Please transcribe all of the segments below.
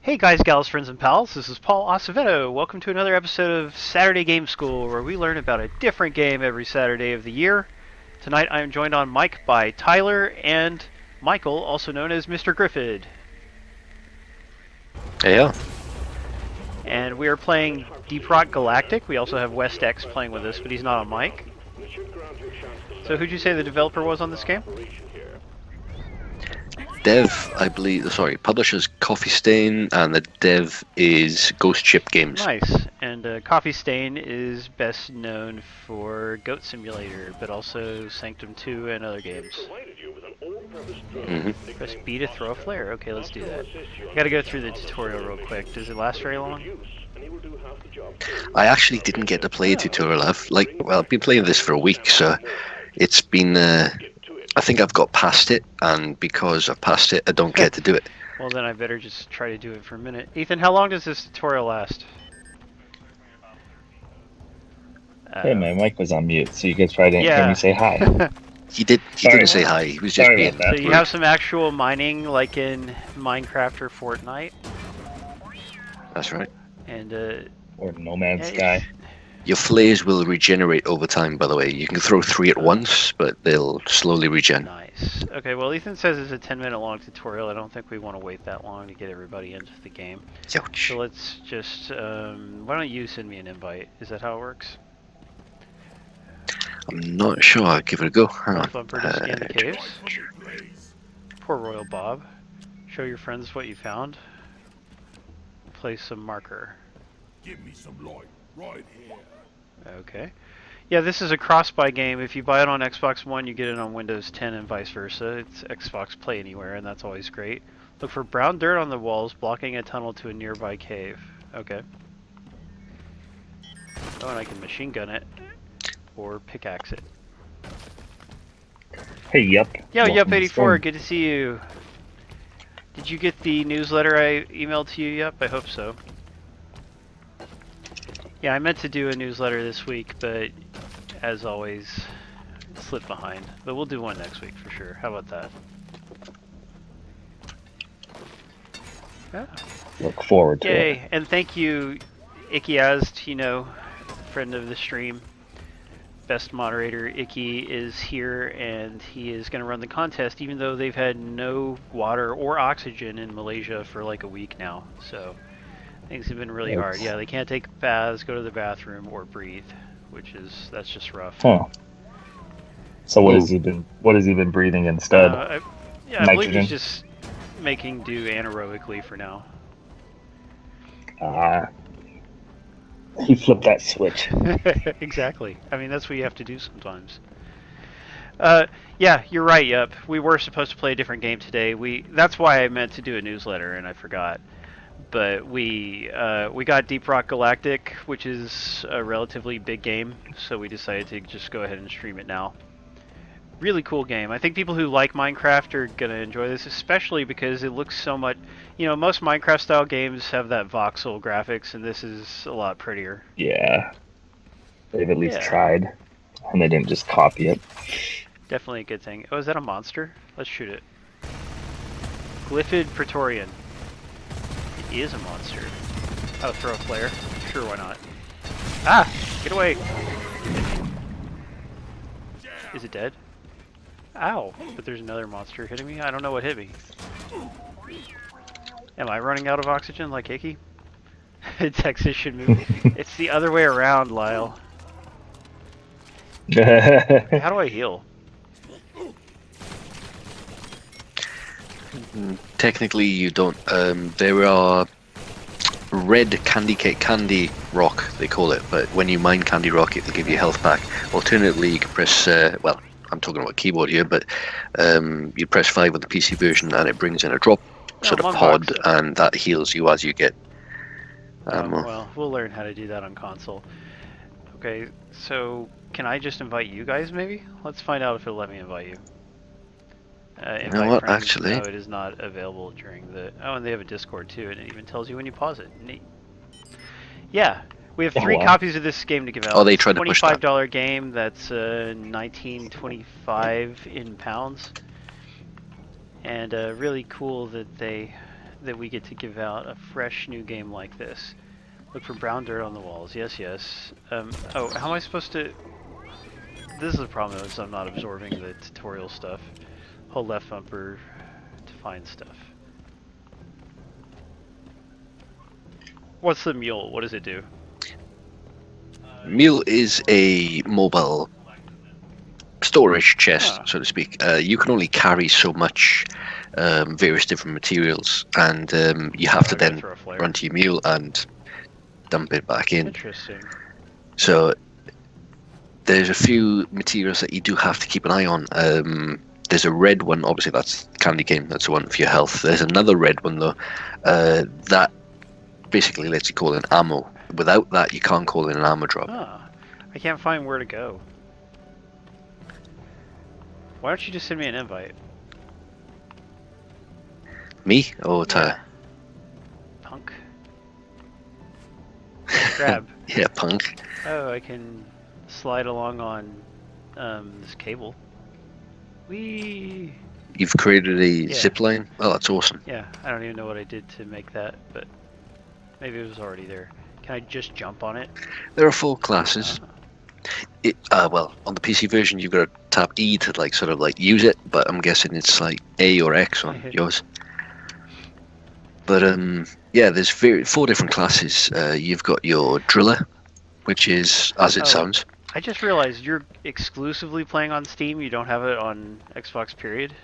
Hey guys, gals, friends, and pals, this is Paul Acevedo. Welcome to another episode of Saturday Game School, where we learn about a different game every Saturday of the year. Tonight I am joined on mic by Tyler and Michael, also known as MrGryfudd. Yeah. And we are playing Rock Galactic. We also have WestX playing with us, but he's not on mic. So who'd you say the developer was on this game? Dev, I believe, sorry, publisher's Coffee Stain, and the dev is Ghost Ship Games. Nice. And Coffee Stain is best known for Goat Simulator, but also Sanctum 2 and other games. Press B to throw a flare. Okay, let's do that. I gotta go through the tutorial real quick. Does it last very long? I actually didn't get to play a tutorial. I've been playing this for a week, so it's been. I think I've got past it, and because I've passed it, I don't get to do it. Well, then I better just try to do it for a minute. Ethan, how long does this tutorial last? Hey, my mic was on mute, so you guys probably didn't hear me say hi. He didn't say hi. He was just being. So you have some actual mining, like in Minecraft or Fortnite. That's right. And or No Man's Sky. Your flares will regenerate over time, by the way. You can throw 3 at once, but they'll slowly regen. Nice. Okay, well, Ethan says it's a 10-minute long tutorial. I don't think we want to wait that long to get everybody into the game. Ouch. So let's just, why don't you send me an invite? Is that how it works? I'm not sure. I'll give it a go. Hang on. Bumper to scan the caves. Poor Royal Bob. Show your friends what you found. Place some marker. Give me some light right here. Okay. Yeah, this is a cross-buy game. If you buy it on Xbox One, you get it on Windows 10 and vice versa. It's Xbox Play Anywhere, and that's always great. Look for brown dirt on the walls, blocking a tunnel to a nearby cave. Okay. Oh, and I can machine gun it. Or pickaxe it. Hey, Yup. Yo, Yup84, good to see you. Did you get the newsletter I emailed to you, Yup? I hope so. Yeah, I meant to do a newsletter this week, but as always, slipped behind. But we'll do one next week for sure. How about that? Yeah. Look forward to it. Yay, and thank you, Ikiaz, friend of the stream. Best moderator, Icky, is here, and he is going to run the contest, even though they've had no water or oxygen in Malaysia for like a week now. So things have been really hard. Yeah, they can't take baths, go to the bathroom, or breathe, that's just rough. Huh. So what has he been breathing instead? I believe he's just making do anaerobically for now. He flipped that switch. Exactly. I mean, that's what you have to do sometimes. Yeah, you're right, Yup. We were supposed to play a different game today. That's why I meant to do a newsletter, and I forgot. But we got Rock Galactic, which is a relatively big game, so we decided to just go ahead and stream it now. Really cool game. I think people who like Minecraft are going to enjoy this, especially because it looks so much... most Minecraft-style games have that voxel graphics, and this is a lot prettier. Yeah. They've at least tried, and they didn't just copy it. Definitely a good thing. Oh, is that a monster? Let's shoot it. Glyphid Praetorian. It is a monster. Oh, throw a flare? Sure, why not? Ah! Get away! Is it dead? Ow! But there's another monster hitting me? I don't know what hit me. Am I running out of oxygen like Hickey? Texas should move. It's the other way around, Lyle. How do I heal? Technically, you don't. There are red candy rock, they call it, but when you mine candy rock, it'll give you health back. Alternatively, you can press. I'm talking about keyboard here, but you press 5 on the PC version, and it brings in a drop sort of pod, and that heals you as you get. Well, we'll learn how to do that on console. Okay, so can I just invite you guys, maybe? Let's find out if it'll let me invite you. You know what, actually? No, it is not available during the... Oh, and they have a Discord, too, and it even tells you when you pause it. Neat. Yeah, we have 3 copies of this game to give out. Oh, they tried to push that. $25 game, that's $19.25 in pounds. And really cool that they that we get to give out a fresh new game like this. Look for brown dirt on the walls. Yes, yes. Oh, how am I supposed to... This is the problem, is I'm not absorbing the tutorial stuff. Hold left bumper to find stuff. What's the mule? What does it do? Mule is a mobile storage chest, Ah. so to speak. You can only carry so much various different materials, and you have to I gotta then throw a flare. run to your mule and dump it back in. Interesting. So there's a few materials that you do have to keep an eye on. There's a red one, obviously that's candy cane, that's the one for your health. There's another red one though, that basically lets you call in ammo. Without that, you can't call in an ammo drop. Ah, I can't find where to go. Why don't you just send me an invite? Me? Or Tyler? Punk. Grab. Yeah, punk. Oh, I can slide along on this cable. Whee! You've created a Yeah. zip line? Oh, that's awesome. Yeah, I don't even know what I did to make that, but maybe it was already there. Can I just jump on it? There are 4 classes. Well, on the PC version, you've got to tap E to like sort of like use it, but I'm guessing it's like A or X on yours. But yeah, there's 4 different classes. You've got your driller, which is as it Oh. sounds. I just realized you're exclusively playing on Steam. You don't have it on Xbox. Period.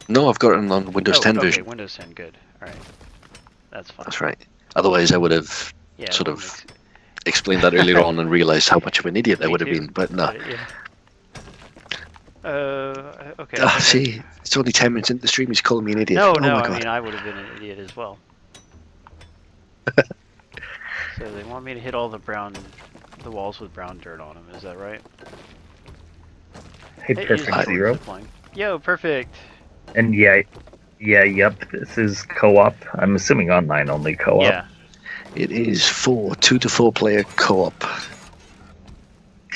No, I've got it on Windows 10 okay, version. Windows 10. Good. All right. That's fine. That's right. Otherwise, I would have Yeah. sort it of makes- explained that earlier on and realised how much of an idiot I Me would have too. been. But no. Yeah. Okay. Ah, okay. see, it's only 10 minutes into the stream. He's calling me an idiot. No, oh no. my I God. mean, I would have been an idiot as well. So they want me to hit all the walls with brown dirt on them. Is that right? Hey, It Perfect is Zero. zipline. Yo, perfect. And yep. This is co-op. I'm assuming online only co-op. Yeah. It is 2 to 4 player co-op.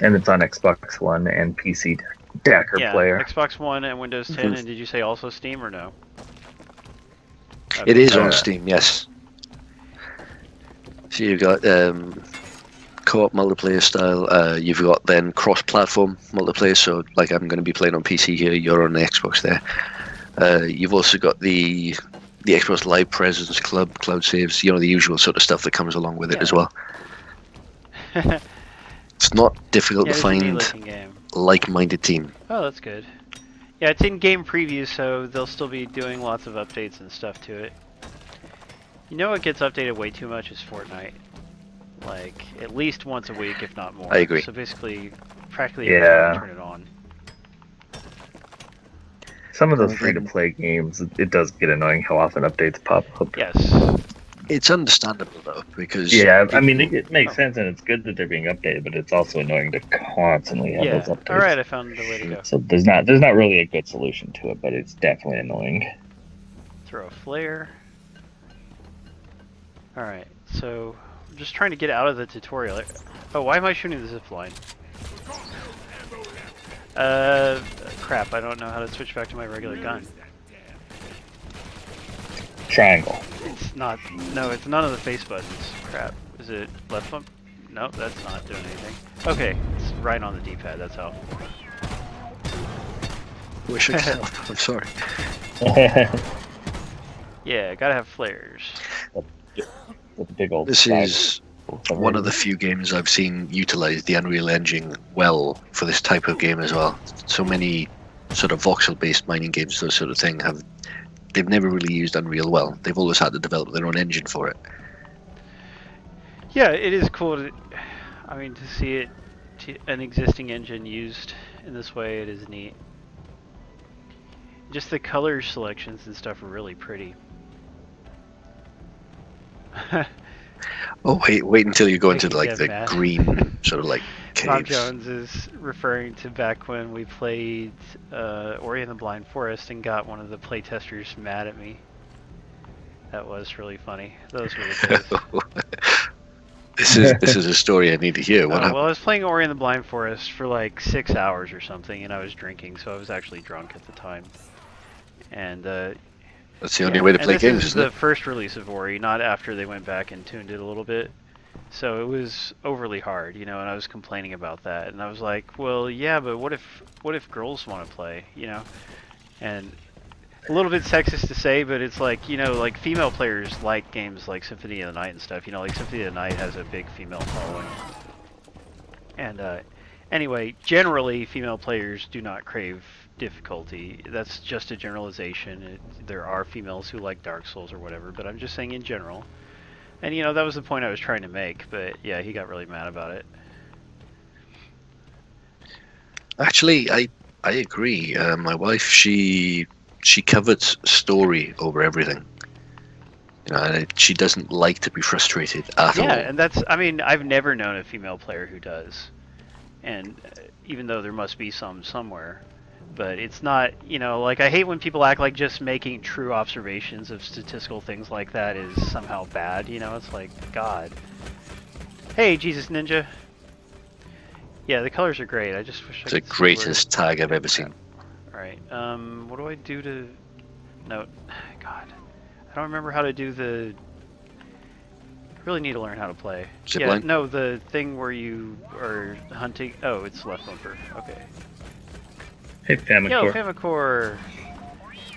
And it's on Xbox One and PC Decker Yeah. player. Xbox One and Windows 10. And did you say also Steam or no? It is on Uh, Steam, yes. So you've got co-op multiplayer style. You've got then cross-platform multiplayer. So like I'm going to be playing on PC here. You're on the Xbox there. You've also got the Xbox Live Presence Club, cloud saves. You know, the usual sort of stuff that comes along with it as well. It's not difficult Yeah, to it's a neat find looking game. like-minded team. Oh, that's good. Yeah, it's in game preview, so they'll still be doing lots of updates and stuff to it. You know what gets updated way too much is Fortnite. Like, at least once a week, if not more. I agree. So basically, practically every time I turn it on. Some of those free-to-play games, it does get annoying how often updates pop up. Yes. It's understandable though, because Yeah, I mean, it makes sense and it's good that they're being updated, but it's also annoying to constantly have Yeah. those updates. Alright, I found the way to go. So there's not really a good solution to it, but it's definitely annoying. Throw a flare. Alright, so I'm just trying to get out of the tutorial. Oh, why am I shooting the zip line? Crap, I don't know how to switch back to my regular gun. Triangle. It's not, no, it's none of the face buttons. Crap, is it left bump? Nope, that's not doing anything. Okay, it's right on the D-pad, that's how. wish I could help. I'm sorry. Yeah, gotta have flares. With a big old This flag. is one of the few games I've seen utilize the Unreal Engine well for this type of game as well. So many sort of voxel-based mining games, those sort of thing, they've never really used Unreal well. They've always had to develop their own engine for it. Yeah, it is cool to, I mean, to see it, an existing engine used in this way, it is neat. Just the color selections and stuff are really pretty. Oh, wait until you go into Making like Dev the mad. green sort of like Tom caves. Jones is referring to back when we played Ori and the Blind Forest and got one of the playtesters mad at me. That was really funny. Those were the days. This is a story I need to hear. What Well, happened? I was playing Ori and the Blind Forest for like 6 hours or something, and I was drinking, so I was actually drunk at the time. And That's the only way to And play this games, is isn't the it? first release of Ori, not after they went back and tuned it a little bit. So it was overly hard, and I was complaining about that. And I was like, well, yeah, but what if girls want to play, And a little bit sexist to say, but it's like, like female players like games like Symphony of the Night and stuff. Like Symphony of the Night has a big female following. And anyway, generally, female players do not crave difficulty. That's just a generalization. There are females who like Dark Souls or whatever, but I'm just saying in general. And that was the point I was trying to make, but yeah, he got really mad about it. Actually, I agree. My wife, she covets story over everything. And she doesn't like to be frustrated at all. Yeah, and I've never known a female player who does. And even though there must be some somewhere, but it's not, like I hate when people act like just making true observations of statistical things like that is somehow bad, it's like, God. Hey, Jesus Ninja. Yeah, the colors are great. I just wish It's I the could see greatest tag I've ever seen. Alright, what do I do to... No, God. I don't remember how to do the... I really need to learn how to play. Zip Yeah, line? no, the thing where you are hunting... Oh, it's left bumper. Okay. Hey, Yo, Famicor. Famicor!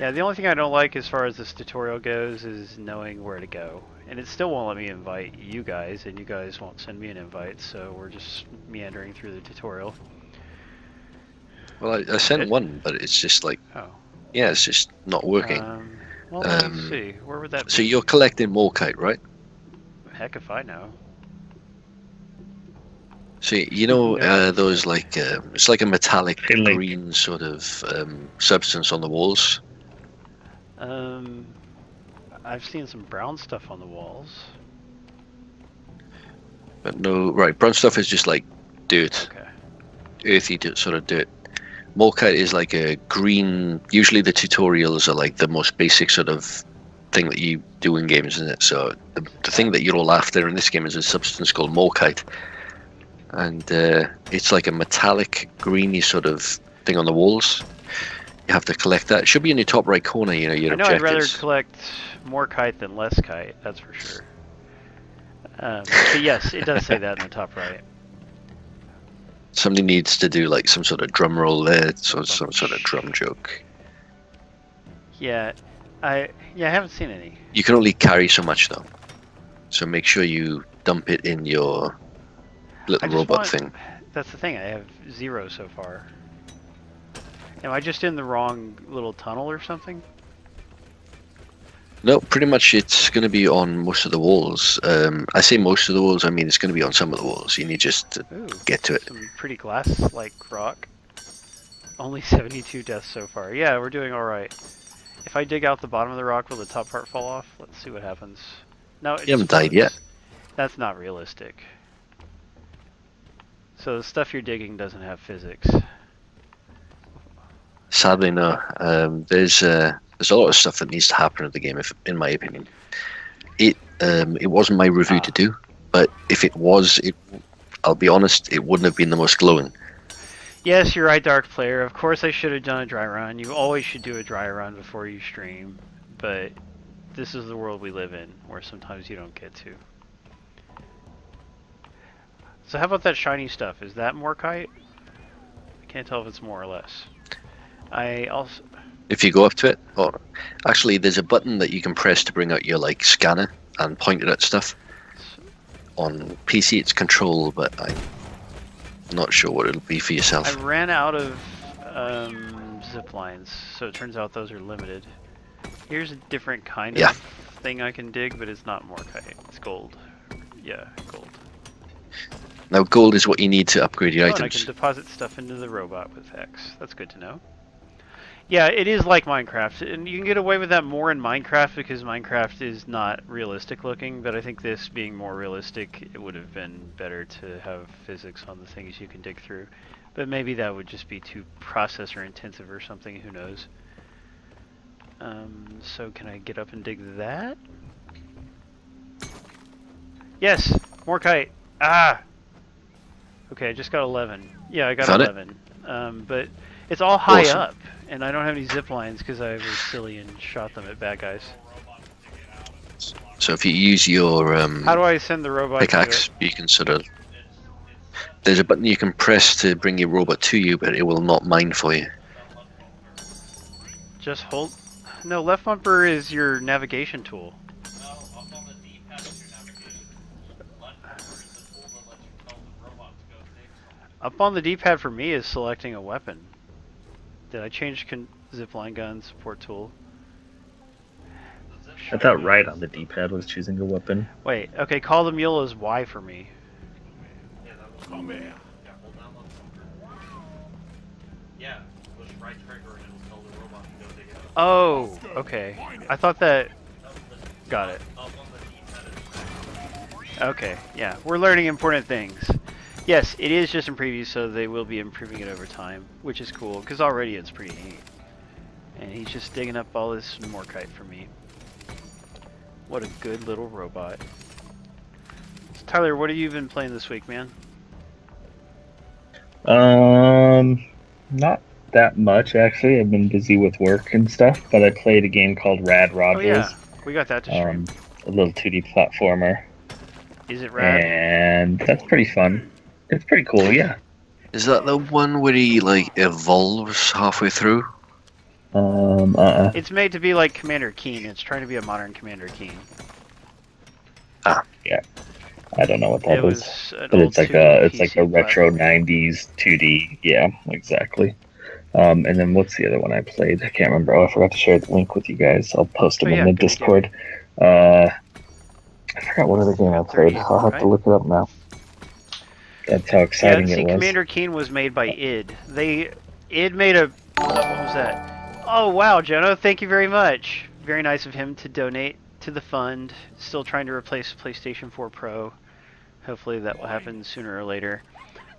Yeah, the only thing I don't like as far as this tutorial goes is knowing where to go. And it still won't let me invite you guys, and you guys won't send me an invite, so we're just meandering through the tutorial. Well, I sent one, but it's just like, Oh. yeah, it's just not working. Well, let me see. Where would that be? So you're collecting Morkite, right? Heck if I know. So No. those like it's like a metallic Hey, Link. green sort of substance on the walls. I've seen some brown stuff on the walls. But no, right, brown stuff is just like dirt, Okay. earthy sort of dirt. Morkite is like a green. Usually the tutorials are like the most basic sort of thing that you do in games, isn't it? So the thing that you're all after in this game is a substance called Morkite. And it's like a metallic greeny sort of thing on the walls. You have to collect that. It should be in your top right corner, your I know objectives. I'd rather collect more kite than less kite, that's for sure. But yes, it does say that in the top right. Somebody needs to do like some sort of drum roll there, so some sort of drum joke. Yeah, I haven't seen any. You can only carry so much though. So make sure you dump it in your little robot thing. That's the thing, I have 0 so far. Am I just in the wrong little tunnel or something? No, pretty much it's going to be on most of the walls. I say most of the walls, I mean it's going to be on some of the walls. You need just to Ooh, get to it. some pretty glass-like rock. Only 72 deaths so far. Yeah, we're doing alright. If I dig out the bottom of the rock, will the top part fall off? Let's see what happens. No, it You haven't just died floats. yet. That's not realistic. So the stuff you're digging doesn't have physics. Sadly, no. There's a lot of stuff that needs to happen in the game, in my opinion. It wasn't my review to do, but if it was, I'll be honest, it wouldn't have been the most glowing. Yes, you're right, Dark Player. Of course I should have done a dry run. You always should do a dry run before you stream, but this is the world we live in, where sometimes you don't get to. So how about that shiny stuff? Is that more kite? I can't tell if it's more or less. I also... If you go up to it, or actually there's a button that you can press to bring out your like scanner and point it at stuff. On PC it's control, but I'm not sure what it'll be for yourself. I ran out of zip lines, so it turns out those are limited. Here's a different kind of thing I can dig, but it's not more kite. It's gold. Yeah, gold. Now gold is what you need to upgrade your And I items. can deposit stuff into the robot with X. That's good to know. Yeah, it is like Minecraft, and you can get away with that more in Minecraft because Minecraft is not realistic looking, but I think this being more realistic, it would have been better to have physics on the things you can dig through. But maybe that would just be too processor intensive or something, who knows. So can I get up and dig that? Yes! More kite! Ah! Okay, I just got 11. Yeah, I got Found it? 11. But It's all high Awesome. up, and I don't have any zip lines because I was silly and shot them at bad guys. So if you use your How do I send the robot to pickaxe, it? you can sort of. There's a button you can press to bring your robot to you, but it will not mine for you. Just hold. No, left bumper is your navigation tool. Up on the D-pad for me is selecting a weapon. Did I change zipline gun support tool? I thought right on the D-pad was choosing a weapon. Wait, okay, call the mule is Y for me. Come here. Oh, okay. I thought that... Got it. Okay, yeah, we're learning important things. Yes, it is just in preview, so they will be improving it over time, which is cool, because already it's pretty neat. And he's just digging up all this morkite for me. What a good little robot. So, Tyler, what have you been playing this week, man? Not that much actually. I've been busy with work and stuff, but I played a game called Rad Rogers. Oh yeah, we got that to stream. A little 2D platformer. Is it rad? And that's pretty fun. It's pretty cool, yeah. Is that the one where he like evolves halfway through? It's made to be like Commander Keen. It's trying to be a modern Commander Keen. Yeah. I don't know what that It is. was an But old it's like 2D a PC retro platform. 90s 2D. Yeah, exactly. And then what's the other one I played? I can't remember. Oh, I forgot to share the link with you guys. I'll post them Oh, yeah, in the good Discord. I forgot what other game I played. 30, I'll have right? to look it up now. That's how Yeah, exciting see, it was. Commander Keen was made by id. id made a... What was that? Oh, wow, Jono, thank you very much. Very nice of him to donate to the fund. Still trying to replace PlayStation 4 Pro. Hopefully that will happen sooner or later.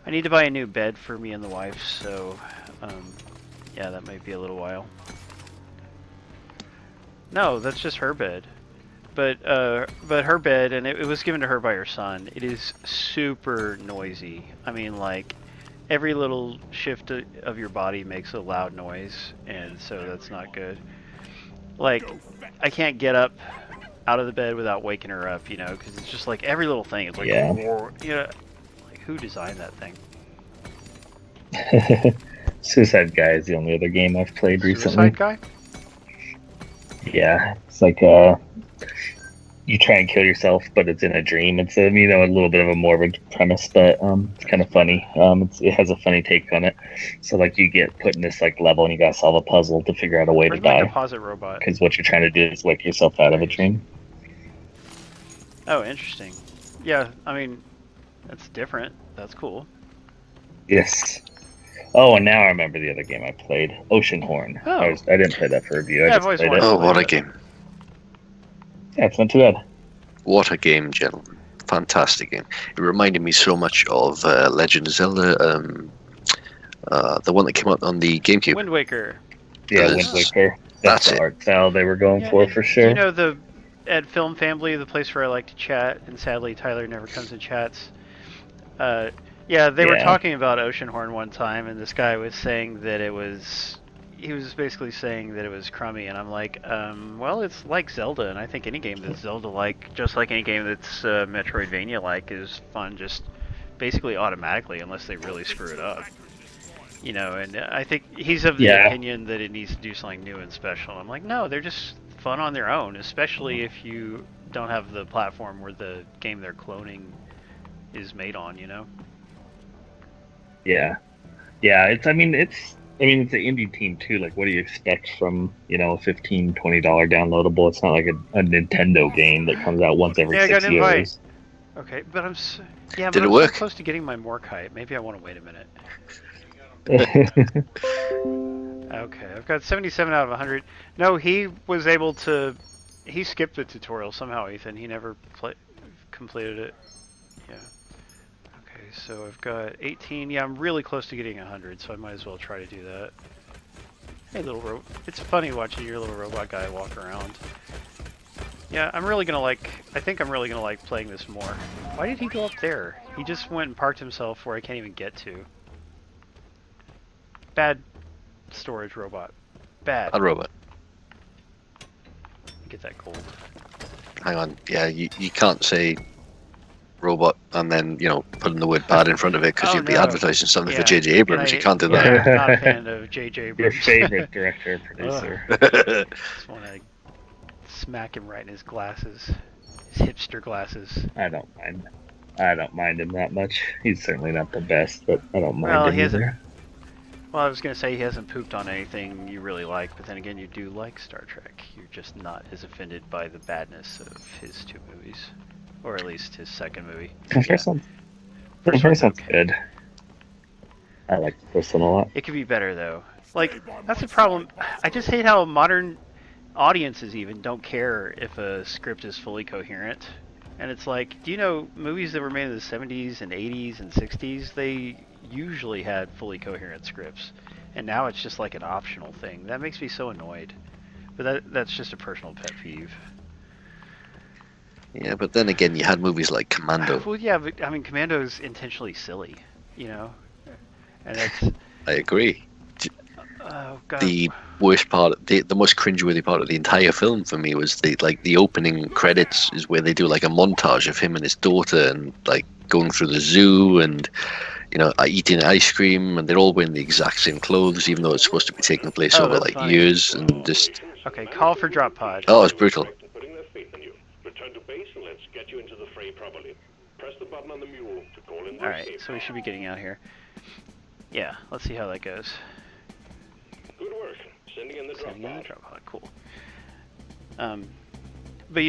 I need to buy a new bed for me and the wife, so... yeah, that might be a little while. No, that's just her bed. But her bed, and it was given to her by her son, it is super noisy. I mean, like, every little shift of your body makes a loud noise, and so that's not good. Like, I can't get up out of the bed without waking her up, you know, because it's just like every little thing. It's like, Yeah. you know, like, who designed that thing? Suicide Guy is the only other game I've played recently. Suicide Guy? Yeah, it's like you try and kill yourself, but it's in a dream. It's a little bit of a morbid premise, but it's kind of funny. It has a funny take on it. So like you get put in this like level and you gotta solve a puzzle to figure out a way Where's to my die. composite robot? Because what you're trying to do is wake yourself out of a dream. Oh, interesting. Yeah, I mean, that's different. That's cool. Yes. Oh, and now I remember the other game I played, Oceanhorn. Oh. I didn't play that for review. Yeah, I I've always just played wanted it. Oh, play what a that. game! Yeah, it's not too bad. What a game, gentlemen! Fantastic game. It reminded me so much of Legend of Zelda, the one that came out on the GameCube. Wind Waker. Yeah, That Wind is- Waker. that's the it. art style they were going Yeah, for and sure. You know, at Film Family, the place where I like to chat, and sadly Tyler never comes and chats. Yeah, they were Yeah. talking about Oceanhorn one time, and this guy was saying that he was basically saying that it was crummy, and I'm like, well, it's like Zelda, and I think any game that's Zelda-like, just like any game that's Metroidvania-like, is fun just basically automatically, unless they really screw it up. You know, and I think he's of the Yeah. opinion that it needs to do something new and special. I'm like, no, they're just fun on their own, especially if you don't have the platform where the game they're cloning is made on, you know? Yeah, it's an indie team too. Like, what do you expect from a $15-20 downloadable? It's not like a Nintendo game that comes out once every Yeah, I got 6 an invite. years. Okay, but I'm yeah, Did but it I'm work? so close to getting my Morkite. Maybe I want to wait a minute. Okay, I've got 77 out of 100. No, he was able to. He skipped the tutorial somehow, Ethan. He never completed it. Yeah. Okay, so I've got 18. Yeah, I'm really close to getting 100, so I might as well try to do that. Hey, little it's funny watching your little robot guy walk around. Yeah, I think I'm really gonna like playing this more. Why did he go up there? He just went and parked himself where I can't even get to. Bad storage robot. Bad. Bad robot. Get that gold. Hang on. Yeah, you can't say robot and then, put in the word bad in front of it because Oh, you'd be no. advertising something for Yeah. J.J. Abrams. You can't do that. Yeah, not a fan of J.J. Your Abrams. favorite director, producer. Just want to smack him right in his glasses. His hipster glasses. I don't mind him that much. He's certainly not the best, but I don't mind Well, him he hasn't- either. Well, I was going to say he hasn't pooped on anything you really like, but then again, you do like Star Trek. You're just not as offended by the badness of his 2 movies. Or at least his second movie. The first one's good. I like the first one a lot. It could be better, though. Like, that's the problem. I just hate how modern audiences even don't care if a script is fully coherent. And it's like, do you know movies that were made in the 70s and 80s and 60s, they usually had fully coherent scripts. And now it's just like an optional thing. That makes me so annoyed. But that's just a personal pet peeve. Yeah, but then again, you had movies like Commando. Well, yeah, but I mean, Commando's intentionally silly, And it's... I agree. Oh, God. The worst part, the most cringeworthy part of the entire film for me was the opening credits is where they do like a montage of him and his daughter and like going through the zoo and eating ice cream, and they're all wearing the exact same clothes even though it's supposed to be taking place over that's like funny. years, and just Okay, call for drop pod. oh, it's brutal. Putting their faith in you. Return to base and let's get you into the fray properly. Press the button on the mule to call in the Alright, escape. so we should be getting out here. Yeah, let's see how that goes. Good work. Sending in the drop Sending in the pod. drop pod, cool. But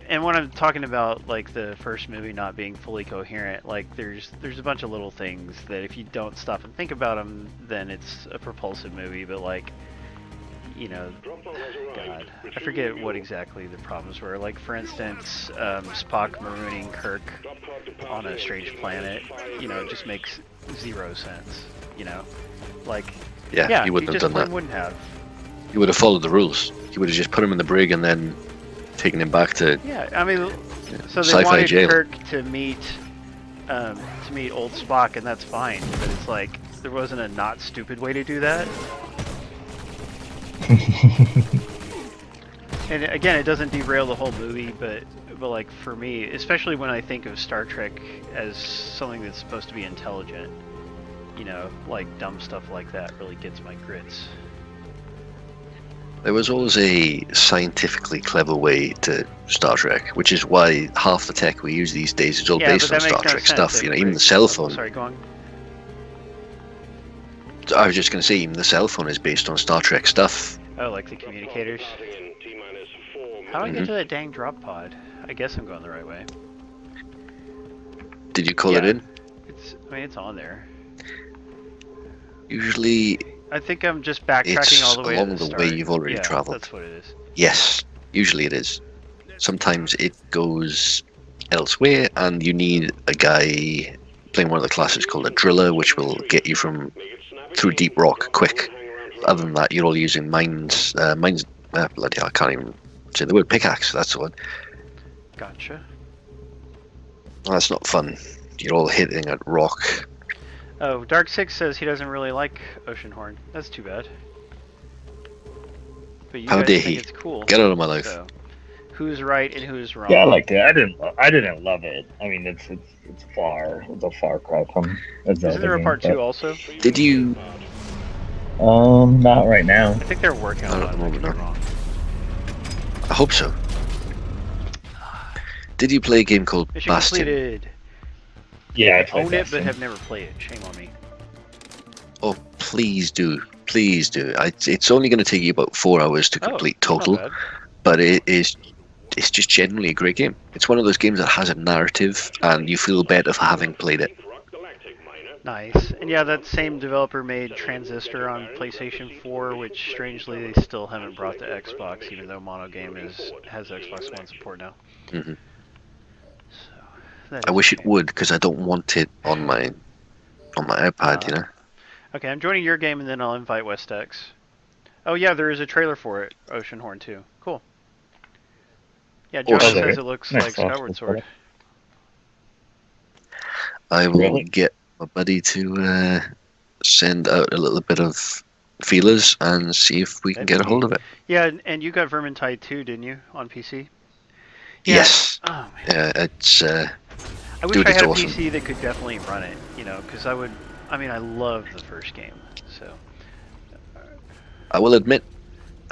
and when I'm talking about like the first movie not being fully coherent, like there's a bunch of little things that if you don't stop and think about them, then it's a propulsive movie. But like, Drop pod has arrived. God, I Retrieve forget the what mule. exactly the problems were. Like for instance, Spock marooning Kirk Drop pod departing on a strange T-minus planet. 5 It just makes zero sense. Like Yeah, you wouldn't have just done that. wouldn't have. You would have followed the rules. You would have just put him in the brig and then taken him back to Yeah, I mean, so they Sci-Fi wanted jail. Kirk to meet old Spock, and that's fine. But it's like there wasn't a not stupid way to do that. And again, it doesn't derail the whole movie, but like for me, especially when I think of Star Trek as something that's supposed to be intelligent, like dumb stuff like that really gets my grits. There was always a scientifically clever way to Star Trek, which is why half the tech we use these days is all Yeah, based but on that Star makes no Trek sense stuff. if Even we- the cell phone. Sorry, go on. I was just going to say, even the cell phone is based on Star Trek stuff. Oh, like the communicators. Departing in T-minus 4 How do I get Mhm. to that dang drop pod? I guess I'm going the right way. Did you call it Yeah. in? It's on there. Usually, I think I'm just backtracking It's all the way along to the the start. way you've already Yeah, travelled. That's what it is. yes. Usually it is. Sometimes it goes elsewhere, and you need a guy playing one of the classes called a driller, which will get you from through deep rock quick. Other than that, you're all using mines. Bloody hell, I can't even say the word pickaxe. That's the one. Gotcha. That's not fun. You're all hitting at rock. Oh, Dark Six says he doesn't really like Oceanhorn. That's too bad. But you How guys dare think he. it's cool. Get out of my life. So, who's right and who's wrong? Yeah, I liked it. I didn't love it. I mean, it's far. It's a far cry from a Zelda Isn't there a game, part but- 2 also? Did you? Not right now. I think they're working on I don't it. I could be know. wrong. I hope so. Did you play a game called Mission Bastion? completed. Yeah, I played Own it, but Bastion. have never played it. Shame on me. Oh, please do. Please do. It's only going to take you about 4 hours to complete Oh, total, not bad. but it's just generally a great game. It's one of those games that has a narrative, and you feel better for having played it. Rock Galactic, miner. Nice. And yeah, that same developer made Transistor on PlayStation 4, which strangely they still haven't brought to Xbox, even though Monogame has Xbox One support now. Mhm. So, that I is wish a it shame. would, because I don't want it on my iPad. You know. Okay, I'm joining your game and then I'll invite WestX. Oh yeah, there is a trailer for it, Oceanhorn 2. Cool. Yeah, John Awesome. says it looks Nice, like awesome. Skyward Sword. I will Really? get my buddy to send out a little bit of feelers and see if we can That'd get be a hold neat. of it. Yeah, and you got Vermintide too, didn't you, on PC? Yeah. Yes. Oh man. Yeah, it's I wish dude, I it's had a awesome. PC that could definitely run it, because I would. I mean, I love the first game, so. I will admit,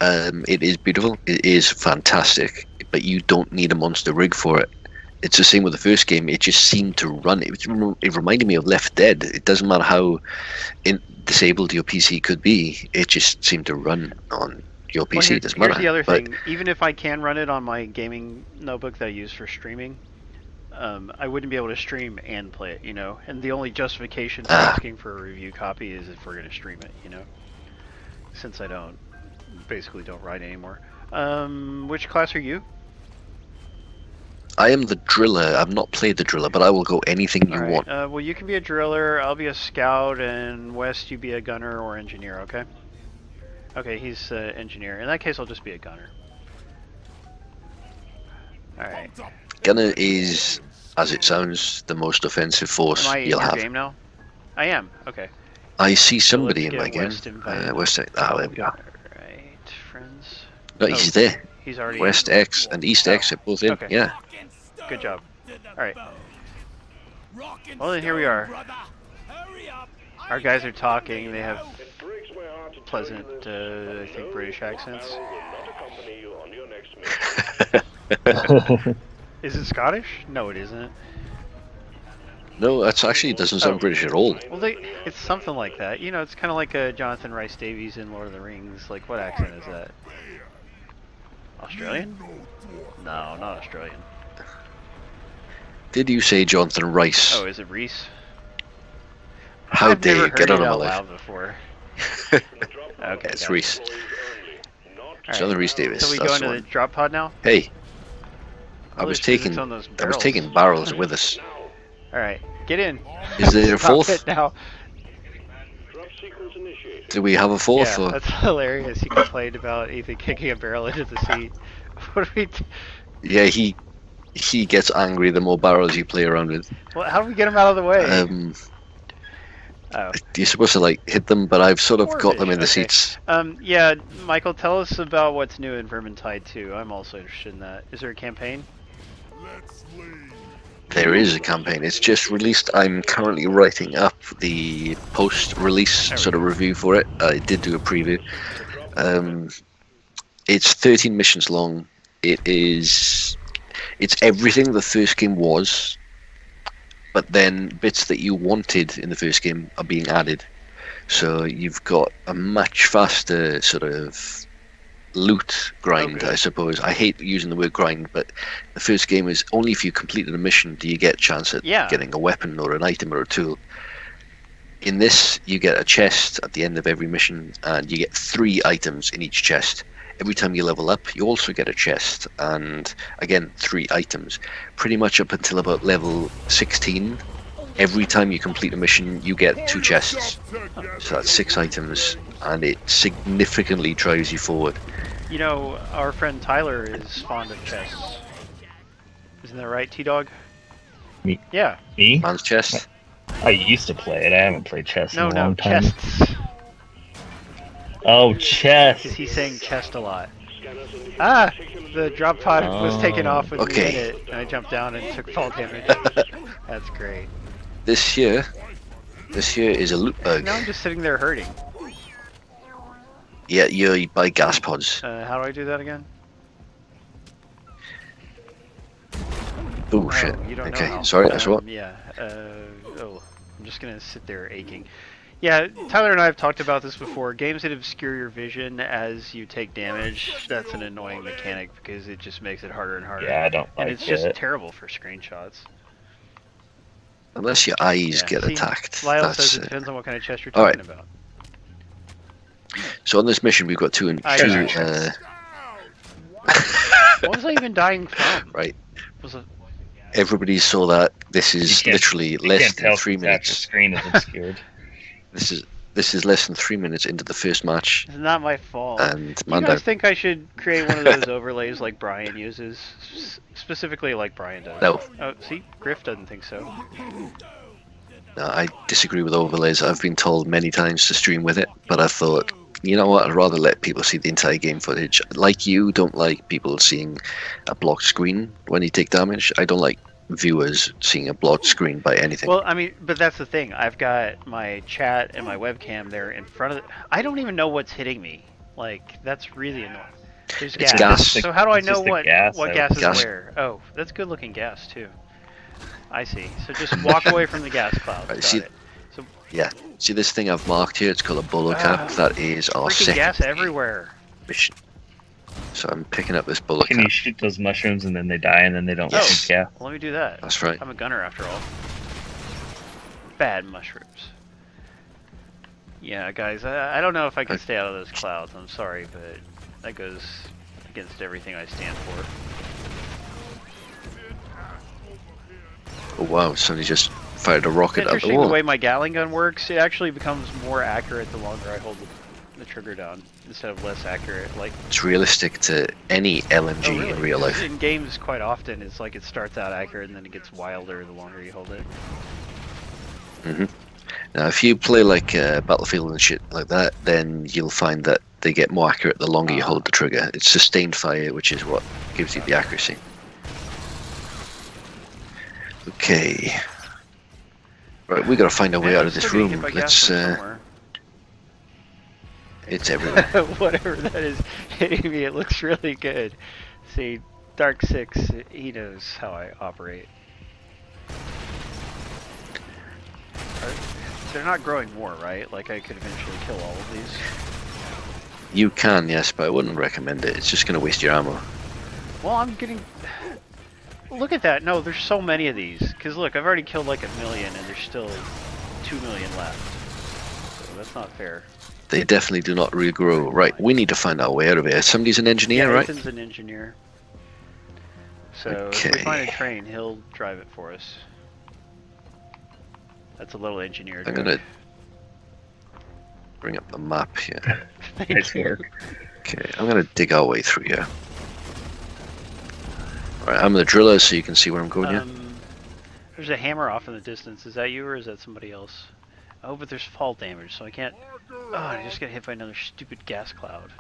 it is beautiful. It is fantastic, but you don't need a monster rig for it. It's the same with the first game. It just seemed to run. It reminded me of Left Dead. It doesn't matter how disabled your PC could be. It just seemed to run on your PC. Well, It doesn't here's matter. the other But thing. Even if I can run it on my gaming notebook that I use for streaming, I wouldn't be able to stream and play it, And the only justification for asking for a review copy is if we're going to stream it, Since I basically don't write anymore. Which class are you? I am the driller. I've not played the driller, but I will go anything you want. Well, you can be a driller, I'll be a scout, and West, you be a gunner or engineer, okay? Okay, he's engineer. In that case, I'll just be a gunner. Alright. Gunner is, as it sounds, the most offensive force Am I in you'll your have. game now? I am, okay. I see somebody let's in my get game. West invited. WestX. Ah, there we go. Alright, friends. No, he's there. He's already WestX and EastX are both in. Okay. Yeah. Good job. Alright. Well, then here we are. Our guys are talking. They have It breaks my heart to tell pleasant, you this, I think, British accents. Barrel will not accompany you on your next mission. Is it Scottish? No, it isn't. No, that's actually doesn't sound Oh. British at all. Well, it's something like that. It's kind of like Jonathan Rhys Davies in Lord of the Rings. Like, what accent is that? Australian? No, not Australian. Did you say Jonathan Rice? Oh, is it Reese? How I've dare never you heard get it on my out life? loud before. Okay, It's gotcha. Reese. Alright. Jonathan Rhys Davis. So we that's go the into the one. drop pod now? Hey, I Oh, was there's physics taking on those I was barrels. taking barrels with us. Alright, get in. Is there a Stop fourth? it now. Drop sequence initiated. Do we have a fourth? Yeah, Or? that's hilarious. He complained about Ethan kicking a barrel into the seat. What do we do? Yeah, he gets angry the more barrels you play around with. Well, how do we get him out of the way? Oh. You're supposed to like hit them, but I've sort of got them in the Okay. seats. Yeah, Michael, tell us about what's new in Vermintide 2. I'm also interested in that. Is there a campaign? There is a campaign. It's just released. I'm currently writing up the post-release sort of review for it. I did do a preview. It's 13 missions long. It's everything the first game was, but then bits that you wanted in the first game are being added. So you've got a much faster sort of loot grind, Okay. I suppose. I hate using the word grind, but the first game is only if you completed a mission do you get a chance at Yeah. getting a weapon or an item or a tool. In this, you get a chest at the end of every mission, and you get 3 items in each chest. Every time you level up, you also get a chest, and again, 3 items. Pretty much up until about level 16, every time you complete a mission, you get 2 chests. So that's 6 items, and it significantly drives you forward. Our friend Tyler is fond of chests. Isn't that right, T-Dog? Me? Yeah. Me? Man's chest. I used to play it. I haven't played chess in No, a long time. chests. Oh, chess. Is he saying chest a lot? Ah! The drop pod was taken off when we hit it, and I jumped down and took fall damage. That's great. This here is a loot bug. Now I'm just sitting there hurting. Yeah, you buy gas pods. How do I do that again? Oh shit. You don't know Okay, how. sorry, that's what. Yeah. I'm just gonna sit there aching. Yeah, Tyler and I have talked about this before. Games that obscure your vision as you take damage, that's an annoying mechanic because it just makes it harder and harder. Yeah, I don't And like it's just it. terrible for screenshots. Unless your eyes Yeah, get see, attacked. Lyle That's says it it. depends on what kind of chest you're Alright. talking about. So on this mission, we've got two. What was I even dying from? Right. Was it... Everybody saw that. This You is can't- literally You less can't than tell 3 'cause half the minutes. screen is obscured. This is less than 3 minutes into the first match, It's not my fault. and You man guys down. think I should create one of those overlays like Brian uses? Specifically like Brian does. No. Oh, see? Griff doesn't think so. No, I disagree with overlays. I've been told many times to stream with it, but I thought You know what? I'd rather let people see the entire game footage. Like you, don't like people seeing a blocked screen when you take damage. I don't like viewers seeing a blocked screen by anything. Well, I mean, but that's the thing. I've got my chat and my webcam there in front of it. I don't even know what's hitting me. Like, that's really annoying. There's It's gas. gas. So how do I It's know just the what gas, gas is Gas. where? Oh, that's good looking gas too. I see. So just walk away from the gas cloud. Right, Got see- it. So Yeah. See this thing I've marked here? It's called a bolo cap. That is our freaking second gas everywhere. mission. So I'm picking up this bolo Can cap. you shoot those mushrooms and then they die and then they don't Yes. yeah. Well, let me do that. That's right. I'm a gunner after all. Bad mushrooms. Yeah, guys, I don't know if I can stay out of those clouds. I'm sorry, but that goes against everything I stand for. Oh wow! Somebody just fired a rocket out the Interesting wall. the way my Gatling gun works. It actually becomes more accurate the longer I hold the trigger down instead of less accurate. Like It's realistic to any LMG oh, really? in real life. In games, quite often, it's like it starts out accurate and then it gets wilder the longer you hold it. hmm Now, if you play like Battlefield and shit like that, then you'll find that they get more accurate the longer you hold the trigger. It's sustained fire, which is what gives you the accuracy. Okay. Right, we gotta find our way Man, out I'm of this still getting room. hit by gas Let's. from somewhere. It's everywhere. Whatever that is hitting me, it looks really good. See, Dark 6, he knows how I operate. They're not growing more, right? Like I could eventually kill all of these. You can, yes, but I wouldn't recommend it. It's just gonna waste your ammo. Well, I'm getting... Look at that. No, there's so many of these. Because look, I've already killed like 1 million and there's still 2 million left. So that's not fair. They definitely do not regrow. Right, we need to find our way out of here. Somebody's an engineer, Yeah, right? Ethan's an engineer. So if Okay. we find a train, he'll drive it for us. That's a little engineer. I'm gonna bring up the map here. Nice work. Okay, I'm gonna dig our way through here. Alright, I'm the driller, so you can see where I'm going here. There's a hammer off in the distance. Is that you or is that somebody else? Oh, but there's fall damage, so I can't... Oh, I just got hit by another stupid gas cloud.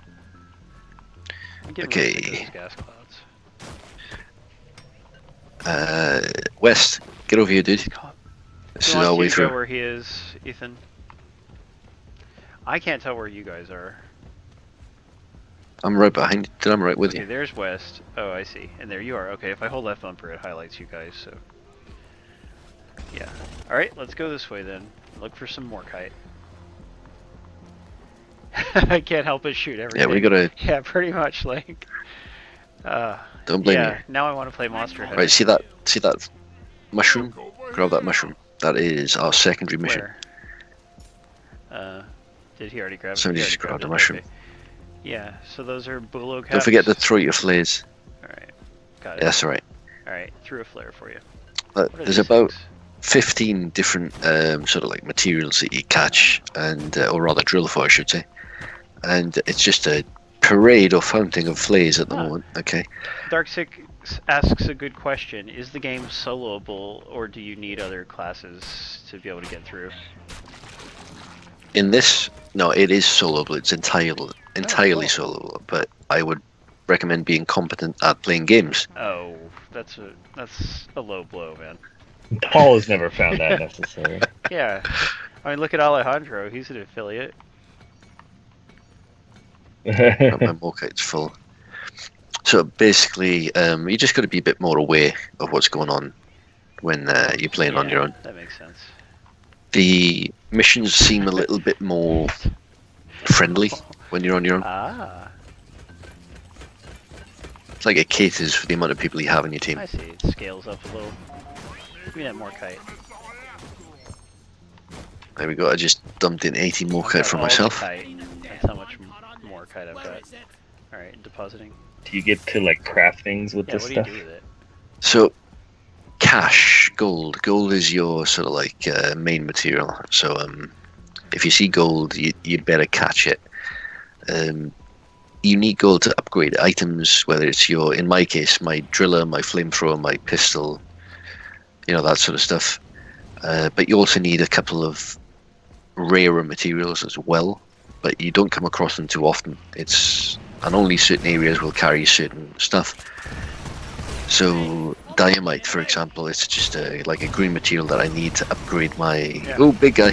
I'm getting really sick of Okay. those gas clouds. West, get over here, dude. God. This He is our wants way you to go through. where he is, Ethan. I can't tell where you guys are. I'm right behind you. I'm right with Okay, you. there's West. Oh, I see. And there you are. Okay, if I hold left bumper, it highlights you guys, so... Yeah. Alright, let's go this way then. Look for some more kite. I can't help but shoot everything. Yeah, we gotta. Yeah, pretty much, like... Don't blame yeah, me. now I want to play Monster Hunter. Right, see that? See that mushroom? Grab that mushroom. That is our secondary mission. Where? Did he already grab it? Somebody He just already grabbed a it, mushroom. okay. Yeah, so those are bulo caps. Don't forget to throw your flares. Alright, got it. Yeah, that's alright. Alright, threw a flare for you. What are There's these about things? 15 different sort of like materials that you catch, and or rather drill for, I should say. And it's just a parade or fountain of flares at the Ah. moment. Okay. Dark6 asks a good question. Is the game soloable, or do you need other classes to be able to get through? In this, no, it is soloable. It's entirely cool. soloable. But I would recommend being competent at playing games. Oh, that's a low blow, man. Paul has never found that necessary. Yeah. I mean, look at Alejandro. He's an affiliate. My Morkite's full. So basically, you just got to be a bit more aware of what's going on when you're playing on Yeah, your own. That makes sense. The missions seem a little bit more friendly when you're on your own. Ah, It's like it caters for the amount of people you have in your team. I see. It scales up a little. Give me that more kite. There we go. I just dumped in 80 I've Morkite got for all the myself. kite. That's how much more kite I've got. Alright, depositing. Do you get to like craft things with Yeah, this what do you stuff? do with it? So, cash, gold. Gold is your sort of like main material. So, if you see gold, you'd better catch it. You need gold to upgrade items, whether it's your, in my case, my driller, my flamethrower, my pistol, you know, that sort of stuff. But you also need a couple of rarer materials as well. but you don't come across them too often. And only certain areas will carry certain stuff. So dynamite, for example, it's just like a green material that I need to upgrade my. Yeah. Oh, big guy!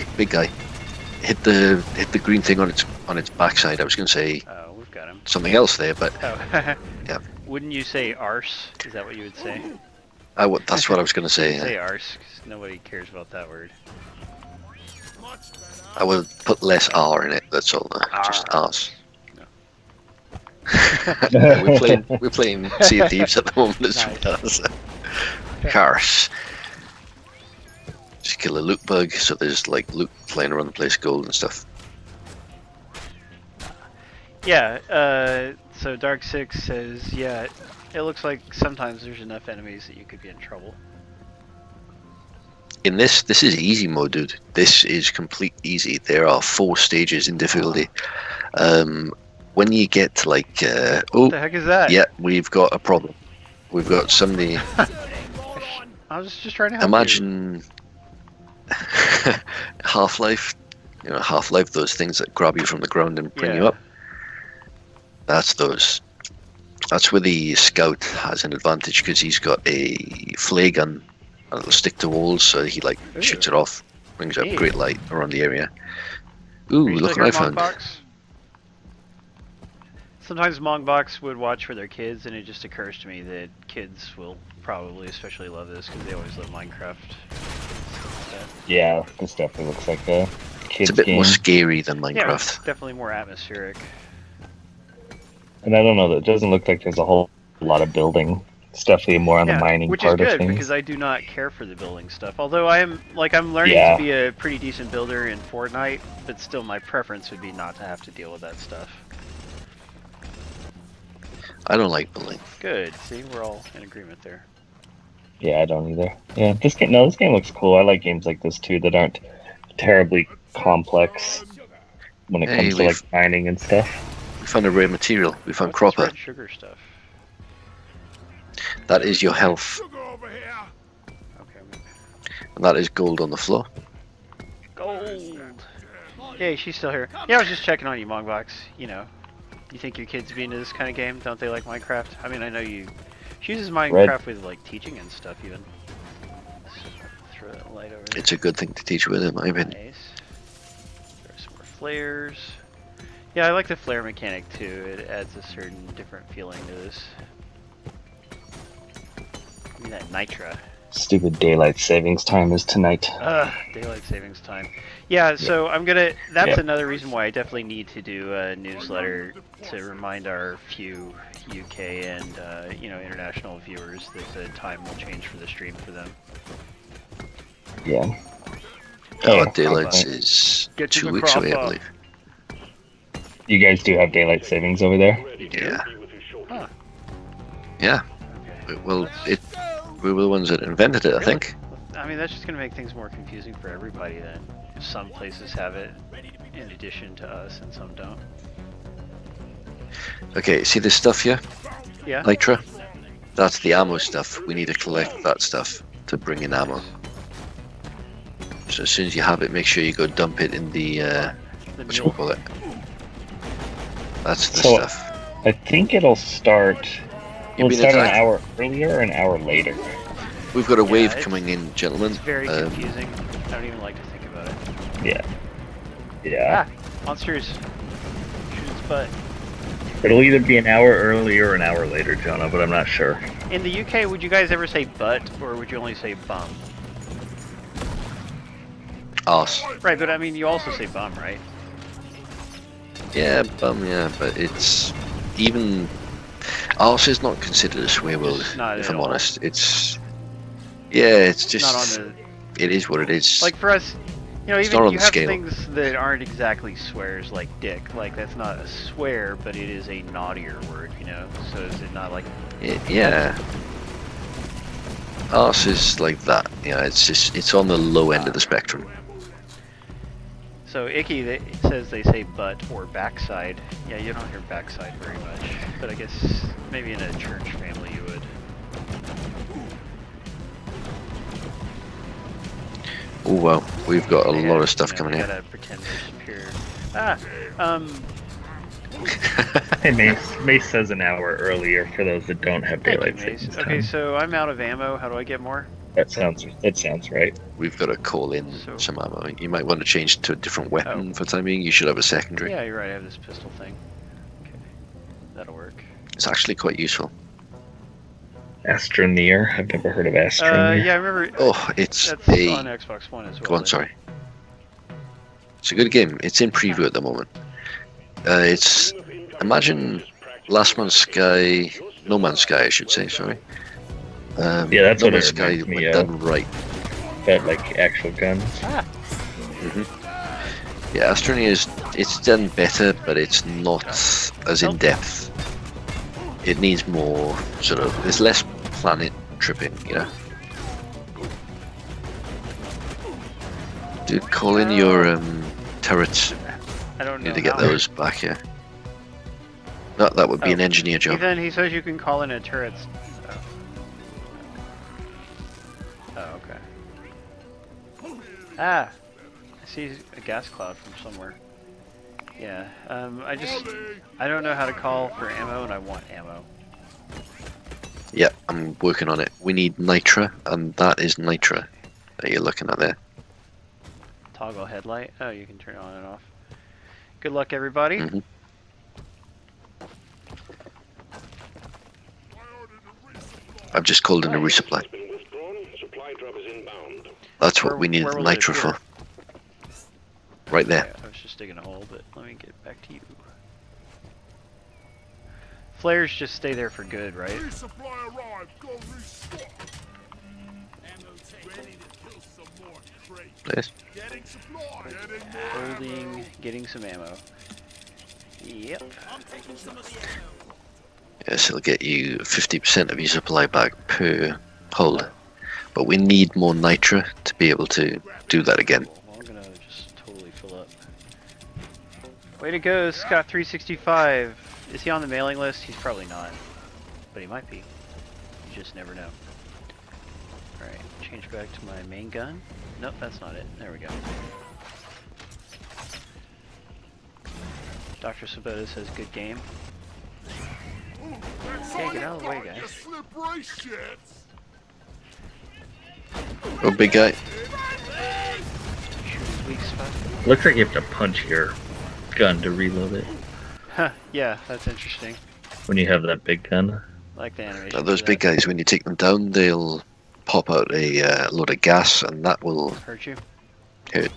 Hit the green thing on its backside. I was going to say Oh, we've got him. something else there, but Oh. yeah. Wouldn't you say arse? Is that what you would say? That's what I was going to say. Say arse, because nobody cares about that word. I will put less R in it. That's all. Just arse. we're playing Sea of Thieves at the moment as well. So. Cars. Just kill a loot bug, so there's like loot flying around the place, gold and stuff. Yeah, so Dark Six says, yeah, it looks like sometimes there's enough enemies that you could be in trouble. In this is easy mode, dude. This is complete easy. There are 4 stages in difficulty. When you get to like, What the heck is that? yeah, we've got a problem. We've got somebody. I was just trying to help Imagine Half-Life. You know, Half-Life, those things that grab you from the ground and bring you up. That's those. That's where the scout has an advantage because he's got a flare gun and it'll stick to walls, so he like shoots it off, brings up great light around the area. Ooh, look what I found. Sometimes Mongbox would watch for their kids, and it just occurs to me that kids will probably especially love this because they always love Minecraft. Yeah, this definitely looks like a kid's It's a bit game. more scary than Minecraft. Yeah, it's definitely more atmospheric. And I don't know, it doesn't look like there's a whole lot of building. It's definitely more on the mining which part is of good things. because I do not care for the building stuff. Although I'm learning Yeah. to be a pretty decent builder in Fortnite, but still my preference would be not to have to deal with that stuff. I don't like building. Good. See, we're all in agreement there. Yeah, I don't either. Yeah, this game looks cool. I like games like this too that aren't terribly complex when it Hey, comes to like mining and stuff. We found a rare material. We found What's this cropper. red sugar stuff? That is your health, Okay. and that is gold on the floor. Gold. Yay, she's still here. Yeah, I was just checking on you, Mongbox. You know, you think your kids be into this kind of game? Don't they like Minecraft? I mean, I know she uses Minecraft with like teaching and stuff even. Throw that light over there. It's a good thing to teach with, in my opinion. Nice. There's some more flares. Yeah, I like the flare mechanic too. It adds a certain different feeling to this. Give me that nitra. Stupid daylight savings time is tonight. Daylight savings time. Yeah, so I'm gonna. That's another reason why I definitely need to do a newsletter to remind our few UK and international viewers that the time will change for the stream for them. Yeah. Daylight is Get to 2 the weeks away, I crop up. believe. You guys do have daylight savings over there? Yeah. Huh. Yeah. Okay. Well, we were the ones that invented it, I think. I mean, that's just gonna make things more confusing for everybody then. If some places have it in addition to us and some don't. Okay, see this stuff here? Yeah. Nitra? That's the ammo stuff. We need to collect that stuff to bring in ammo. So as soon as you have it, make sure you go dump it in the, The what you mule. call it? That's the So- stuff. I think it'll start. You've Will it been start an attacked. hour earlier or an hour later? We've got a wave it's- coming in, gentlemen. It's very confusing. I don't even like to think about it. Yeah. Yeah. Ah, monsters. Shoot its butt. It'll either be an hour earlier or an hour later, Jonah, but I'm not sure. In the UK, would you guys ever say butt, or would you only say bum? Arse. Right, but I mean, you also say bum, right? Yeah, yeah, but it's even. Arse is not considered a swear word, It's not if at I'm all. honest. It's. Yeah, it's just. Not on It is what it is. the... Like, for us, you know, It's even not on you the have scale. things that aren't exactly swears, like dick. Like, that's not a swear, but it is a naughtier word, you know? So is it not like... Yeah. Arse is like that. Yeah, it's on the low end of the spectrum. So Icky says they say butt or backside. Yeah, you don't hear backside very much, but I guess maybe in a church family you would. Oh wow, we've got a lot of stuff You know, coming we in. gotta pretend to disappear. Ah, Hey, Mace says an hour earlier for those that don't have thank you, daylight Mace. savings Okay, time. so I'm out of ammo. How do I get more? That sounds right. We've got to call in So- some ammo. You might want to change to a different weapon Oh. for time being. You should have a secondary. Yeah, you're right. I have this pistol thing. Okay, that'll work. It's actually quite useful. Astroneer. I've never heard of Astroneer. Yeah, I remember. Oh, it's That's a... on Xbox One as well. Go on, sorry. It's a good game. It's in preview at the moment. It's... Imagine Last Man's Sky... No Man's Sky, I should say, sorry. Yeah, that's No what it Man's Sky reminds me when of. done right. But like actual guns. Yeah, Astroneer it's done better, but it's not as in depth. It needs more sort of. There's less planet tripping, you know. Do call in your turrets. I don't know. Need to get how. those back here. That would be an engineer job. Ethan, he says you can call in a turret. Oh, okay. Ah, I see a gas cloud from somewhere. Yeah, I don't know how to call for ammo, and I want ammo. Yeah, I'm working on it. We need nitra, and that is nitra that you're looking at there. Toggle headlight. Oh, you can turn it on and off. Good luck, everybody. Mhm. I've just called in a resupply. Has been withdrawn. Supply drop is inbound. That's Where- what we need where will it nitra appear? for. Right there. Okay, I was just digging a hole, but let me get back to you. Flares just stay there for good, right? Resupply arrived. Go restock. Ammo tank ready to kill some more crates. Please. Getting supply. Getting more Holding, ammo. getting some ammo. Yep. I'm taking some of the ammo. Yes, it'll get you 50% of your supply back per hold. But we need more nitra to be able to do that again. Well, I'm gonna just totally fill up. Way to go, Scott365. Is he on the mailing list? He's probably not. But he might be. You just never know. Alright, change back to my main gun. Nope, that's not it. There we go. Dr. Acevedo says good game. Okay, get out of the way, guys. Slippery shits. Oh, big guy. Shoot his weak spot. Looks like you have to punch your gun to reload it Huh, yeah, that's interesting. when you have that big gun. I like the animation. Now, for those that. big guys, when you take them down, they'll pop out a load of gas, and that will Hurt you? hurt.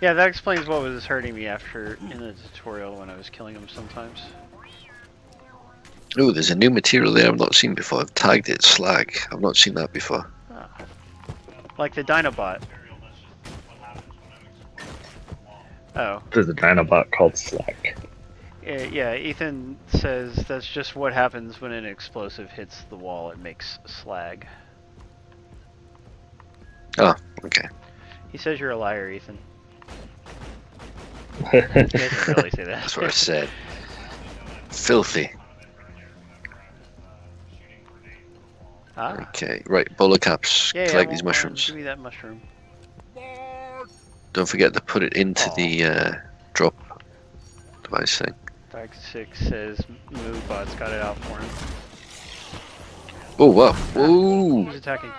Yeah, that explains what was hurting me after in the tutorial when I was killing them sometimes. Oh, there's a new material there I've not seen before. I've tagged it slag. I've not seen that before. Ah. Like the Dinobot. Oh. There's a Dinobot called Slack. Yeah, Ethan says that's just what happens when an explosive hits the wall. It makes slag. Oh, okay. He says you're a liar, Ethan. He doesn't really say that. That's what I said. Filthy. Ah. Okay, right. Bowler caps. Yeah, Collect yeah, these well, mushrooms. give me that mushroom. Don't forget to put it into the drop device thing. Dark 6 says MoveBot's got it out for him. Oh, wow. Ooh. Who's attacking?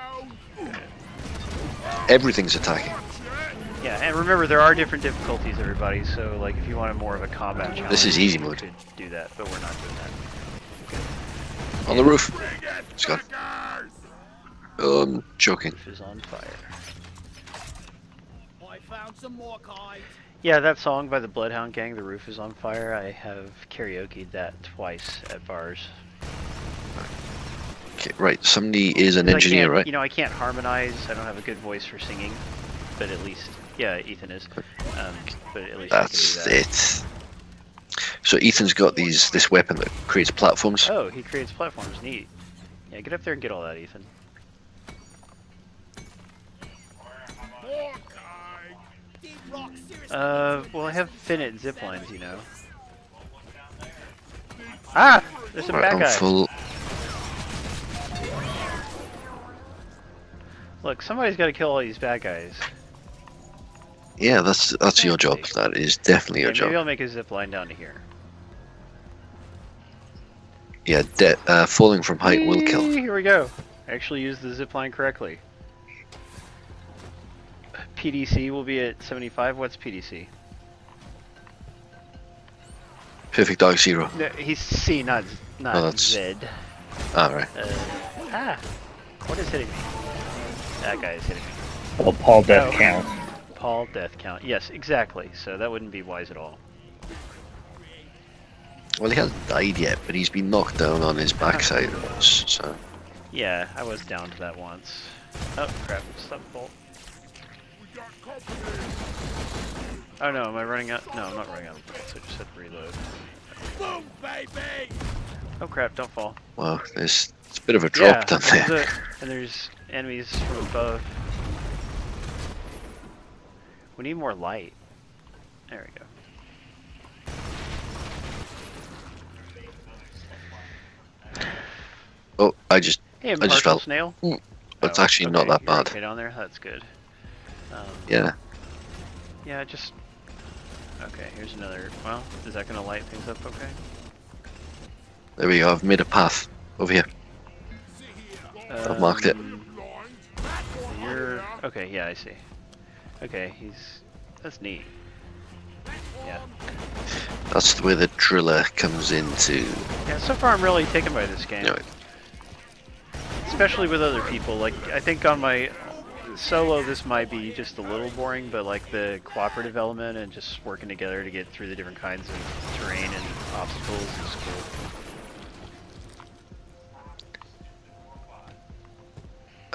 Everything's attacking. Yeah, and remember there are different difficulties, everybody. So, like, if you wanted more of a combat challenge, This is easy you mode. could do that, but we're not doing that. On the roof. Scott. Oh, I'm joking. Roof is on fire. I found some more kite. Yeah, that song by the Bloodhound Gang, "The Roof is on Fire." I have karaoke'd that twice at bars. Okay, right. Somebody is an 'Cause I engineer, can't- right? You know, I can't harmonize. I don't have a good voice for singing, but at least, yeah, Ethan is. But at least That's I can do that. it. So Ethan's got this weapon that creates platforms. Oh, he creates platforms. Neat. Yeah, get up there and get all that, Ethan. More kite. Deep rock, seriously. Well, I have finite zip lines, you know. Ah! There's a Right, bad I'm guy. full. Look, somebody's got to kill all these bad guys. Yeah, that's your job. Exactly. That is definitely your Okay, maybe job. I'll make a zip line down to here. Yeah, falling from height will kill. Whee! Here we go. I actually used the zip line correctly. PDC will be at 75. What's PDC? Perfect Dark Zero. No, he's C, not Oh, that's- Z. Alright. What is hitting me? That guy is hitting me. Well, Paul death Oh. count. Paul death count. Yes, exactly. So that wouldn't be wise at all. Well, he hasn't died yet, but he's been knocked down on his backside once, so... Yeah, I was down to that once. Oh crap! Stop bolt. We got company. Oh no, am I running out? No, I'm not running out of bullets. I just had to reload. Boom, baby. Oh crap! Don't fall. Well, it's a bit of a drop down there's there. and there's enemies from above. We need more light. There we go. Oh, I just Hey, just partial fell. snail. It's Oh, actually not okay, that you're bad. okay down there. That's good. Yeah. Yeah, just. Okay, here's another. Well, is that gonna light things up? Okay. There we go, I've made a path. Over here. I've marked it. You're okay. Yeah, I see. Okay, that's neat. Yeah. That's where the driller comes into... Yeah. So far, I'm really taken by this game, You know, especially with other people. Like, I think on my solo, this might be just a little boring, but like the cooperative element and just working together to get through the different kinds of terrain and obstacles is cool.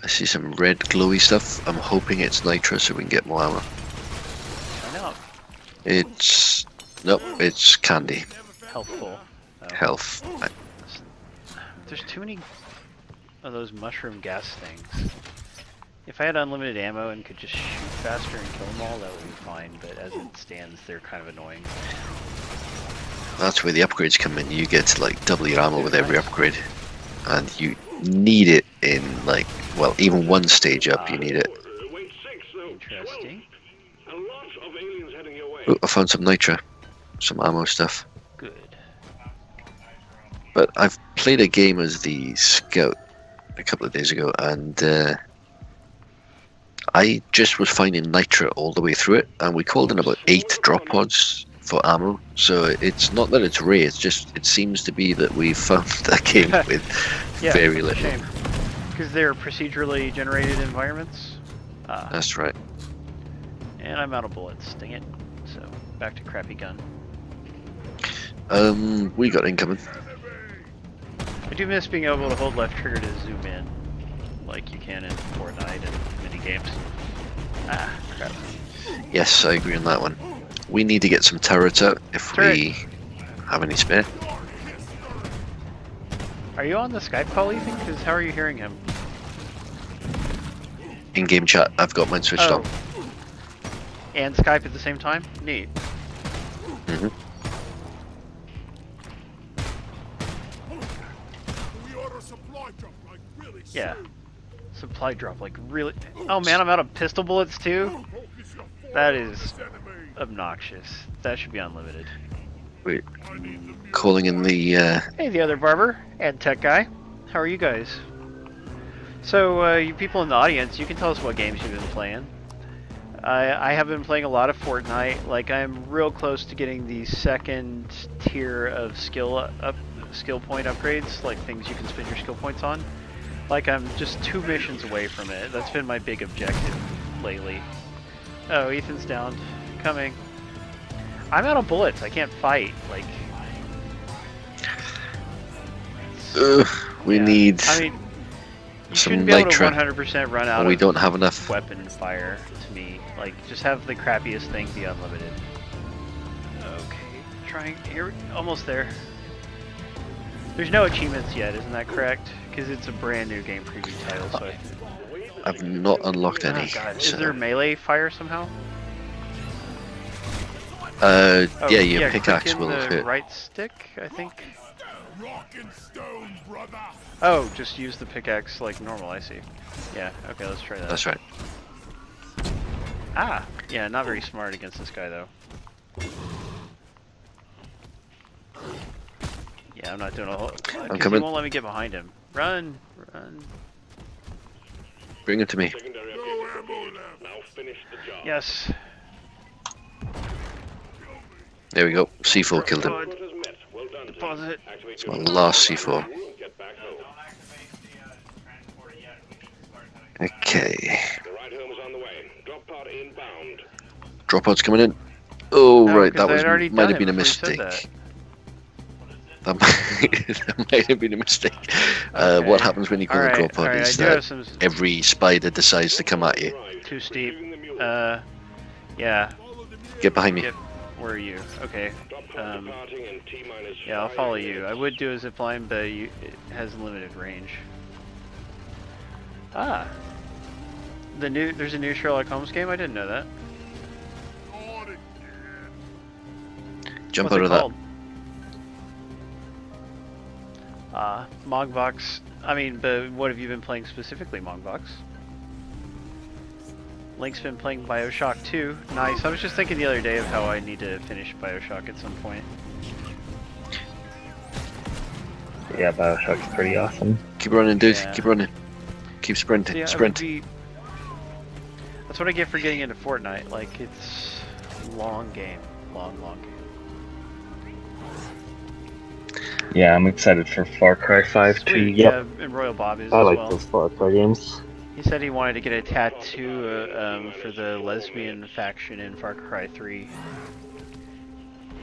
I see some red glowy stuff. I'm hoping it's nitro so we can get more ammo. I know. It's... Nope, it's candy. Helpful. Oh. Health. There's too many of those mushroom gas things. If I had unlimited ammo and could just shoot faster and kill them all, that would be fine, but as it stands, they're kind of annoying. That's where the upgrades come in. You get like double your ammo with every upgrade. And you need it in like, well, even one stage up you need it. Wait 6, no, 12. Interesting. A lot of aliens heading your way. Oh, I found some nitro. Some ammo stuff. Good. But I've played a game as the scout a couple of days ago, and I just was finding nitro all the way through it, and we called in about 8 drop pods for ammo. So it's not that it's rare, it's just it seems to be that we've found a game with Yeah, very little. shame. Because they're procedurally generated environments. That's right. And I'm out of bullets, dang it. So, back to crappy gun. We got incoming. I do miss being able to hold left trigger to zoom in, like you can in Fortnite and mini games. Ah, crap. Yes, I agree on that one. We need to get some turrets out if we have any spare. Are you on the Skype call, Ethan? Because how are you hearing him? In-game chat, I've got mine switched on. And Skype at the same time? Neat. hmm We order supply drop like really Yeah. soon. Supply drop, like really. Oh man, I'm out of pistol bullets too? Focus your That is enemy. obnoxious. That should be unlimited. Wait, I need the mule. calling in the... Hey, the other barber and tech guy. How are you guys? So, you people in the audience, you can tell us what games you've been playing. I have been playing a lot of Fortnite. Like, I'm real close to getting the second tier of skill point upgrades, like things you can spend your skill points on. Like, I'm just 2 missions away from it. That's been my big objective lately. Oh, Ethan's down. Coming. I'm out of bullets. I can't fight. Like, we yeah. need... I mean, you some shouldn't be able nitro. to 100% run out we of don't have enough. weapon fire to me. Like, just have the crappiest thing be unlimited. Okay, trying here, almost there. There's no achievements yet, isn't that correct? Because it's a brand new game preview title, so I've not unlocked oh any. god, is so- there melee fire somehow? yeah, your click pickaxe in will the hit. right stick, I think. Rock and stone, brother. Oh, just use the pickaxe like normal. I see. Yeah. Okay, let's try that. That's right. Ah, yeah, not very smart against this guy though. Yeah, I'm not doing a whole. Because he coming. won't let me get behind him. Run, run. Bring it to me. Secondary No objective ammo complete. left. Now finish the job. Yes. There we go. C4 killed him. Output is met. Well done, team. Deposit. Activate It's your my last and C4. get back home. Okay. The ride home is on the way. Drop pod inbound. Dropouts coming in. Oh, No, right, 'cause that I had already might done have it been a before you said mistake. That might have been a mistake. Okay. What happens when you call a Alright, drop pod alright, is I do have that some every spider decides to come at you. Right. too steep. Retrieving the mule. Yeah. Follow the mule. Get behind me. Get, where are you? Okay. Drop pod departing in T-minus Yeah, I'll 5 follow you. minutes. I would do a zip line, but it has limited range. Ah. There's a new Sherlock Holmes game? I didn't know that. On it, kid. Jump What's out it of that. called? Mogbox. I mean, but what have you been playing specifically, Mogbox? Link's been playing Bioshock 2. Nice. I was just thinking the other day of how I need to finish Bioshock at some point. Yeah, Bioshock's pretty awesome. Keep running, dude. Yeah. Keep running. Keep sprinting. Yeah, Sprint. That's what I get for getting into Fortnite. Like, it's a long game. Long game. Yeah, I'm excited for Far Cry 5 too. Sweet, Yep. yeah, and Royal Bob is I as like well. those Far Cry games. He said he wanted to get a tattoo for the lesbian faction in Far Cry 3.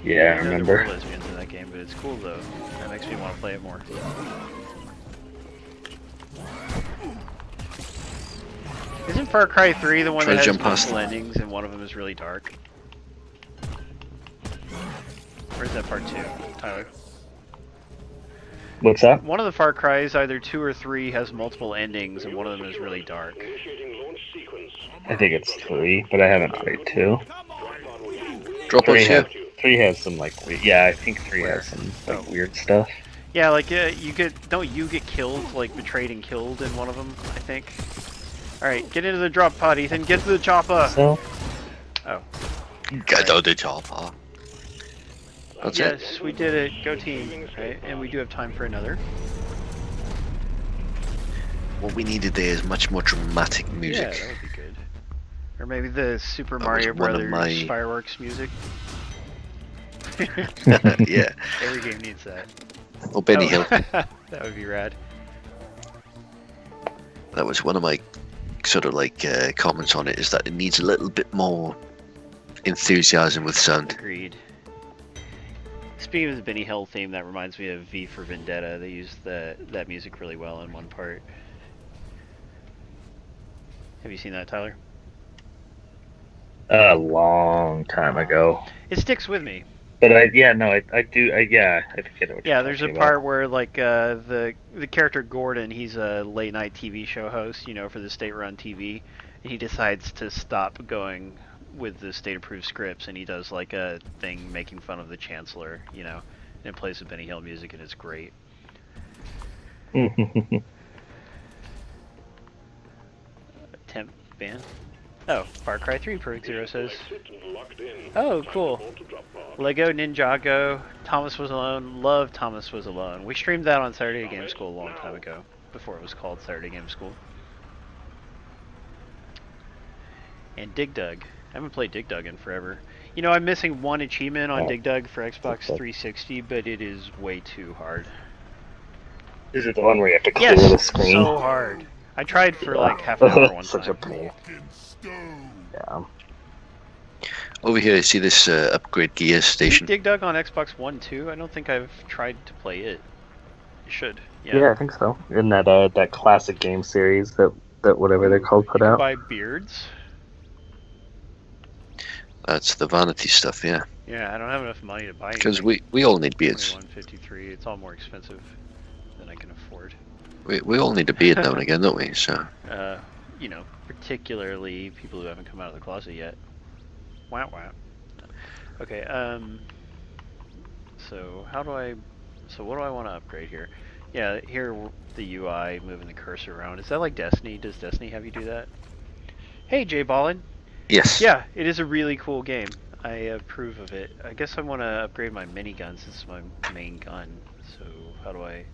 Yeah, I know there remember. were lesbians in that game, but it's cool though. That makes me want to play it more. Isn't Far Cry 3 the one Try that to has jump past multiple endings and one of them is really dark? Or is that part 2, Tyler? What's that? One of the Far Cries, either 2 or 3, has multiple endings and one of them is really dark. Initiating launch sequence. I think it's 3, but I haven't played 2. Drop 3 outs here. has, 3 has some like yeah, I think 3 has some like weird stuff. Yeah, like you don't you get killed, like betrayed and killed in one of them, I think. Alright, get into the drop pod, Ethan, get to the chopper! So Oh. Get out the chopper. That's it. Yes, we did it. Go team. Right, and we do have time for another. What we needed there is much more dramatic Yeah, music. that would be good. Or maybe the Super That Mario was one of Brothers my- fireworks music. Yeah. Every game needs that. Or Benny Hill. That would be rad. That was one of my sort of like comments on it, is that it needs a little bit more enthusiasm with sound. Agreed. Speaking of the Benny Hill theme, that reminds me of V for Vendetta. They used that music really well in one part. Have you seen that, Tyler? a long time ago. It sticks with me. But I do. I forget what. Yeah, you're there's a talking part about. where like the character Gordon, he's a late night TV show host, you know, for the state-run TV, and he decides to stop going with the state-approved scripts, and he does like a thing making fun of the chancellor, you know, and it plays the Benny Hill music, and it's great. Temp ban. Oh, Far Cry 3, Perfect Zero says. Oh, cool. Lego Ninjago, Thomas Was Alone, love Thomas Was Alone. We streamed that on Saturday Game School a long time ago, before it was called Saturday Game School. And Dig Dug. I haven't played Dig Dug in forever. You know, I'm missing one achievement on Dig Dug for Xbox 360, but it is way too hard. Is it the one where you have to clear Yes, the screen? so hard. I tried for like half an hour one Such a time. pain. Yeah. Over here, see this upgrade gear station? Dig Dug on Xbox One too? I don't think I've tried to play it. You should. Yeah, I think so. In that classic game series that whatever they're called put out. Buy beards. That's the vanity stuff, yeah. Yeah, I don't have enough money to buy anything. Because we all need beards. 21.53. It's all more expensive than I can afford. We all need a beard now and again, don't we? So You know, particularly people who haven't come out of the closet yet. Wow, wow. Okay, so how do I... So what do I want to upgrade here? Yeah, here, the UI, moving the cursor around. Is that like Destiny? Does Destiny have you do that? Hey, Jay Ballin. Yes. Yeah, it is a really cool game. I approve of it. I guess I want to upgrade my minigun since it's my main gun. So how do I?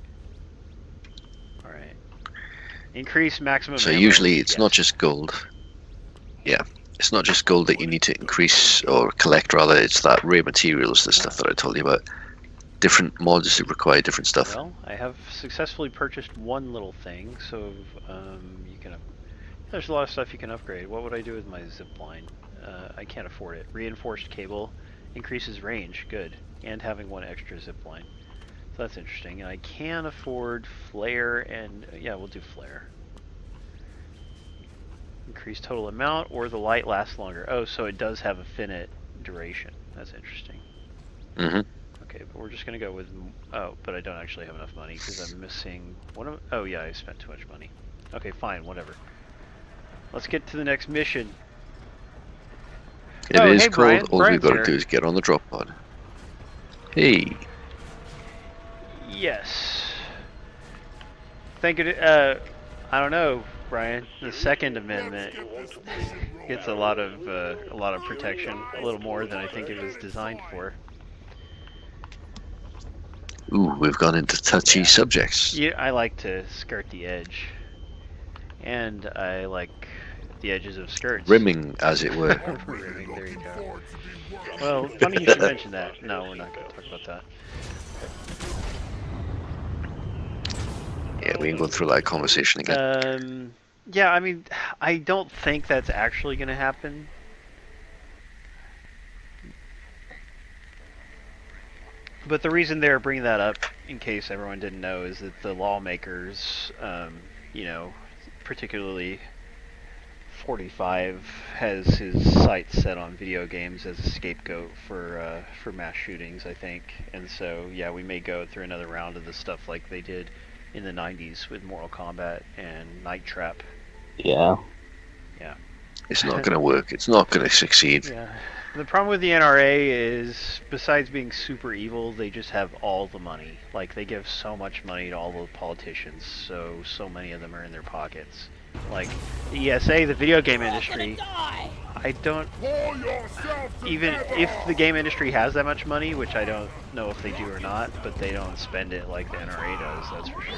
All right. Increase maximum. So ammo. usually it's Yes. not just gold. Yeah, it's not just gold that you need to increase or collect. Rather, it's that rare materials, the stuff that I told you about. Different mods that require different stuff. Well, I have successfully purchased one little thing, so you can. There's a lot of stuff you can upgrade. What would I do with my zip line? I can't afford it. Reinforced cable increases range. Good, and having one extra zip line. So that's interesting. And I can afford flare, and yeah, we'll do flare. Increase total amount, or the light lasts longer. Oh, so it does have a finite duration. That's interesting. Mm-hmm. Okay, but we're just gonna go with. Oh, but I don't actually have enough money because I'm missing one of. Oh yeah, I spent too much money. Okay, fine, whatever. Let's get to the next mission. It Oh, is hey, cold. Brian. All Brian's we've got to here. do is get on the drop pod. Hey. Yes. Think it. I don't know, Brian. The Second Amendment gets a lot of protection, a little more than I think it was designed for. Ooh, we've gone into touchy Yeah. subjects. Yeah, I like to skirt the edge, and I like the edges of skirts. Rimming, as it were. Rimming, there you go. Well, funny you should mention that. No, we're not going to talk about that. Yeah, we can go through that conversation again. Yeah, I mean, I don't think that's actually going to happen. But the reason they're bringing that up, in case everyone didn't know, is that the lawmakers, you know, particularly 45 has his sights set on video games as a scapegoat for mass shootings, I think. And so, yeah, we may go through another round of the stuff like they did in the 90s with Mortal Kombat and Night Trap. Yeah. Yeah. It's not going to work. It's not going to succeed. Yeah. The problem with the NRA is, besides being super evil, they just have all the money. Like, they give so much money to all the politicians, so many of them are in their pockets. Like, the ESA, the video game industry, I don't... Even if the game industry has that much money, which I don't know if they do or not, but they don't spend it like the NRA does, that's for sure.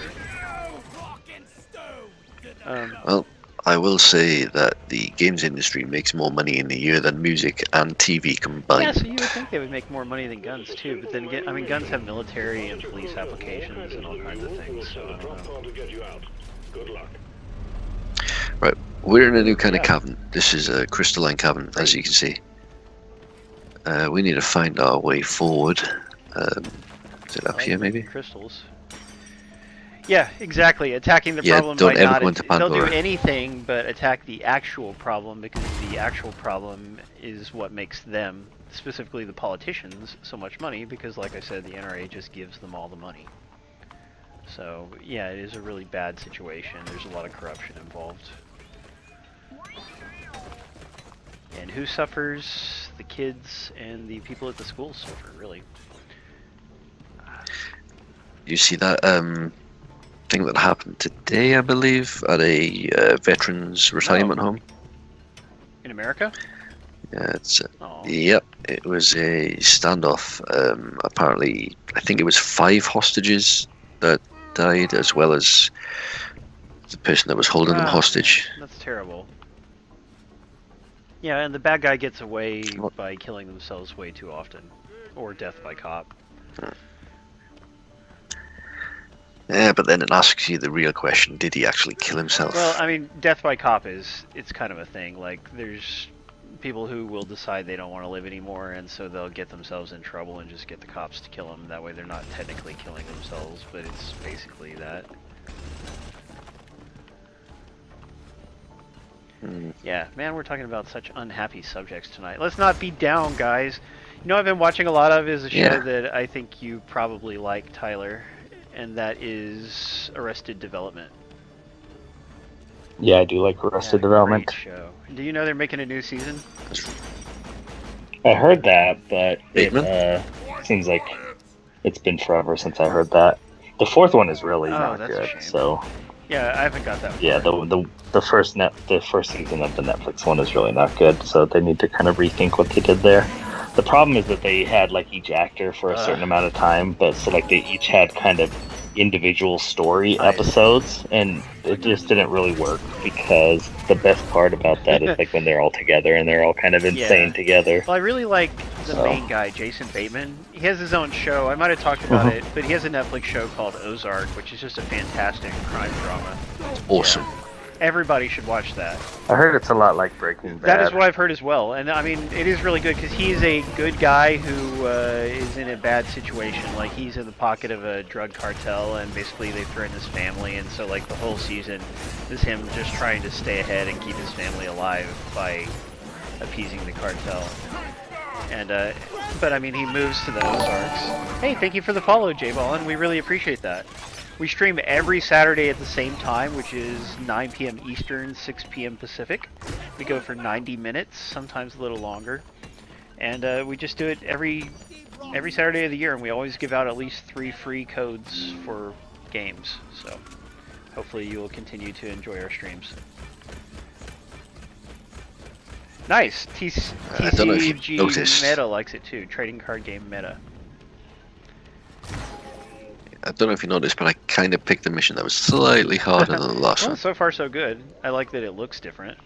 Well, I will say that the games industry makes more money in a year than music and TV combined. Yeah, so you would think they would make more money than guns too, but then again, I mean, guns have military and police applications and all kinds of things, so I don't know. To get you out. Good luck. Right, we're in a new kind of cavern. This is a crystalline cavern, as you can see. We need to find our way forward. Is it up here, maybe? Crystals. Yeah, exactly. Attacking the Yeah, problem don't by ever not... go into They'll do Pandora. anything but attack the actual problem, because the actual problem is what makes them, specifically the politicians, so much money, because like I said, the NRA just gives them all the money. So, yeah, it is a really bad situation. There's a lot of corruption involved. And who suffers? The kids and the people at the schools suffer, really. You see that thing that happened today, I believe, at a veterans retirement home? In America? Yeah, it's Oh. yep. It was a standoff. Apparently, I think it was 5 hostages that died, as well as the person that was holding them Ah, hostage. man, that's terrible. Yeah, and the bad guy gets away What? by killing themselves way too often. Or death by cop. Yeah, but then it asks you the real question: did he actually kill himself? Well, I mean, death by cop it's kind of a thing. Like, there's people who will decide they don't want to live anymore, and so they'll get themselves in trouble and just get the cops to kill them. That way they're not technically killing themselves, but it's basically that. Yeah, man, we're talking about such unhappy subjects tonight. Let's not be down, guys. You know, I've been watching a lot of is a show Yeah. that I think you probably like, Tyler, and that is Arrested Development. Yeah, I do like Arrested Yeah, Development. Great show. Do you know they're making a new season? I heard that, but it Bateman? seems like it's been forever since I heard that. The 4th one is really Oh, not that's a good, shame. so Yeah, I haven't got that far. Yeah, the first season of the Netflix one is really not good, so they need to kind of rethink what they did there. The problem is that they had like each actor for a certain amount of time, but so like they each had kind of individual story episodes, and it just didn't really work because the best part about that is like when they're all together and they're all kind of insane together. Well, I really like the main guy, Jason Bateman. He has his own show. I might have talked about it, but he has a Netflix show called Ozark, which is just a fantastic crime drama. Awesome. Yeah. Everybody should watch that. I heard it's a lot like Breaking Bad. That is what I've heard as well, and I mean, it is really good because he's a good guy who is in a bad situation. Like, he's in the pocket of a drug cartel, and basically they threaten his family, and so like the whole season is him just trying to stay ahead and keep his family alive by appeasing the cartel. And but I mean, he moves to the Ozarks. Hey, thank you for the follow, J-Ballin. We really appreciate that. We stream every Saturday at the same time, which is 9 p.m. Eastern, 6 p.m. Pacific. We go for 90 minutes, sometimes a little longer. And we just do it every Saturday of the year, and we always give out at least 3 free codes for games. So hopefully you will continue to enjoy our streams. Nice! TCG Meta likes it too. Trading card game Meta. I don't know if you noticed, but I kind of picked a mission that was slightly harder than the last Well, one. so far so good. I like that it looks different.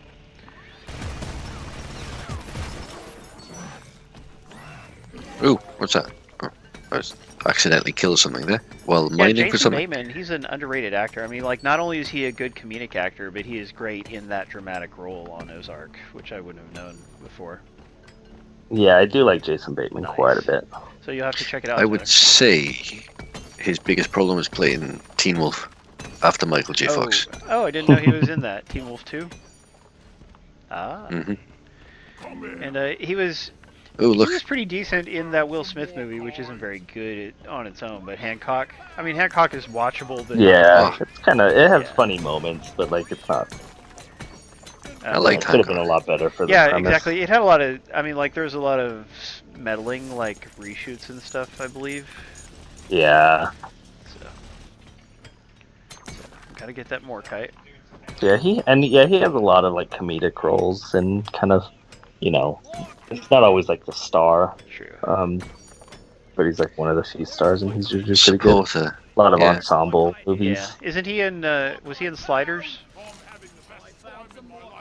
Ooh, what's that? Oh, I was accidentally killed something there while mining Jason for something. Bateman, he's an underrated actor. I mean, like, not only is he a good comedic actor, but he is great in that dramatic role on Ozark, which I wouldn't have known before. Yeah, I do like Jason Bateman quite a bit. So you'll have to check it out. I would say his biggest problem was playing Teen Wolf after Michael J. Fox. Oh, I didn't know he was in that. Teen Wolf 2? Ah. Mm-hmm. And he was... Oh, look. He was pretty decent in that Will Smith movie, which isn't very good on its own, but Hancock... I mean, Hancock is watchable, but... Yeah, it's kind of... It has funny moments, but, like, it's not... I liked It could have Hancock. been a lot better for the Yeah, premise. exactly. It had a lot of... I mean, like, there was a lot of meddling, like, reshoots and stuff, I believe. Yeah. So gotta get that more kite. Yeah, he has a lot of, like, comedic roles and kind of, you know... It's not always, like, the star. True. But he's, like, one of the few stars, and he's usually pretty good. Supporter. A lot of Yeah. ensemble movies. Yeah. Isn't he in, was he in Sliders?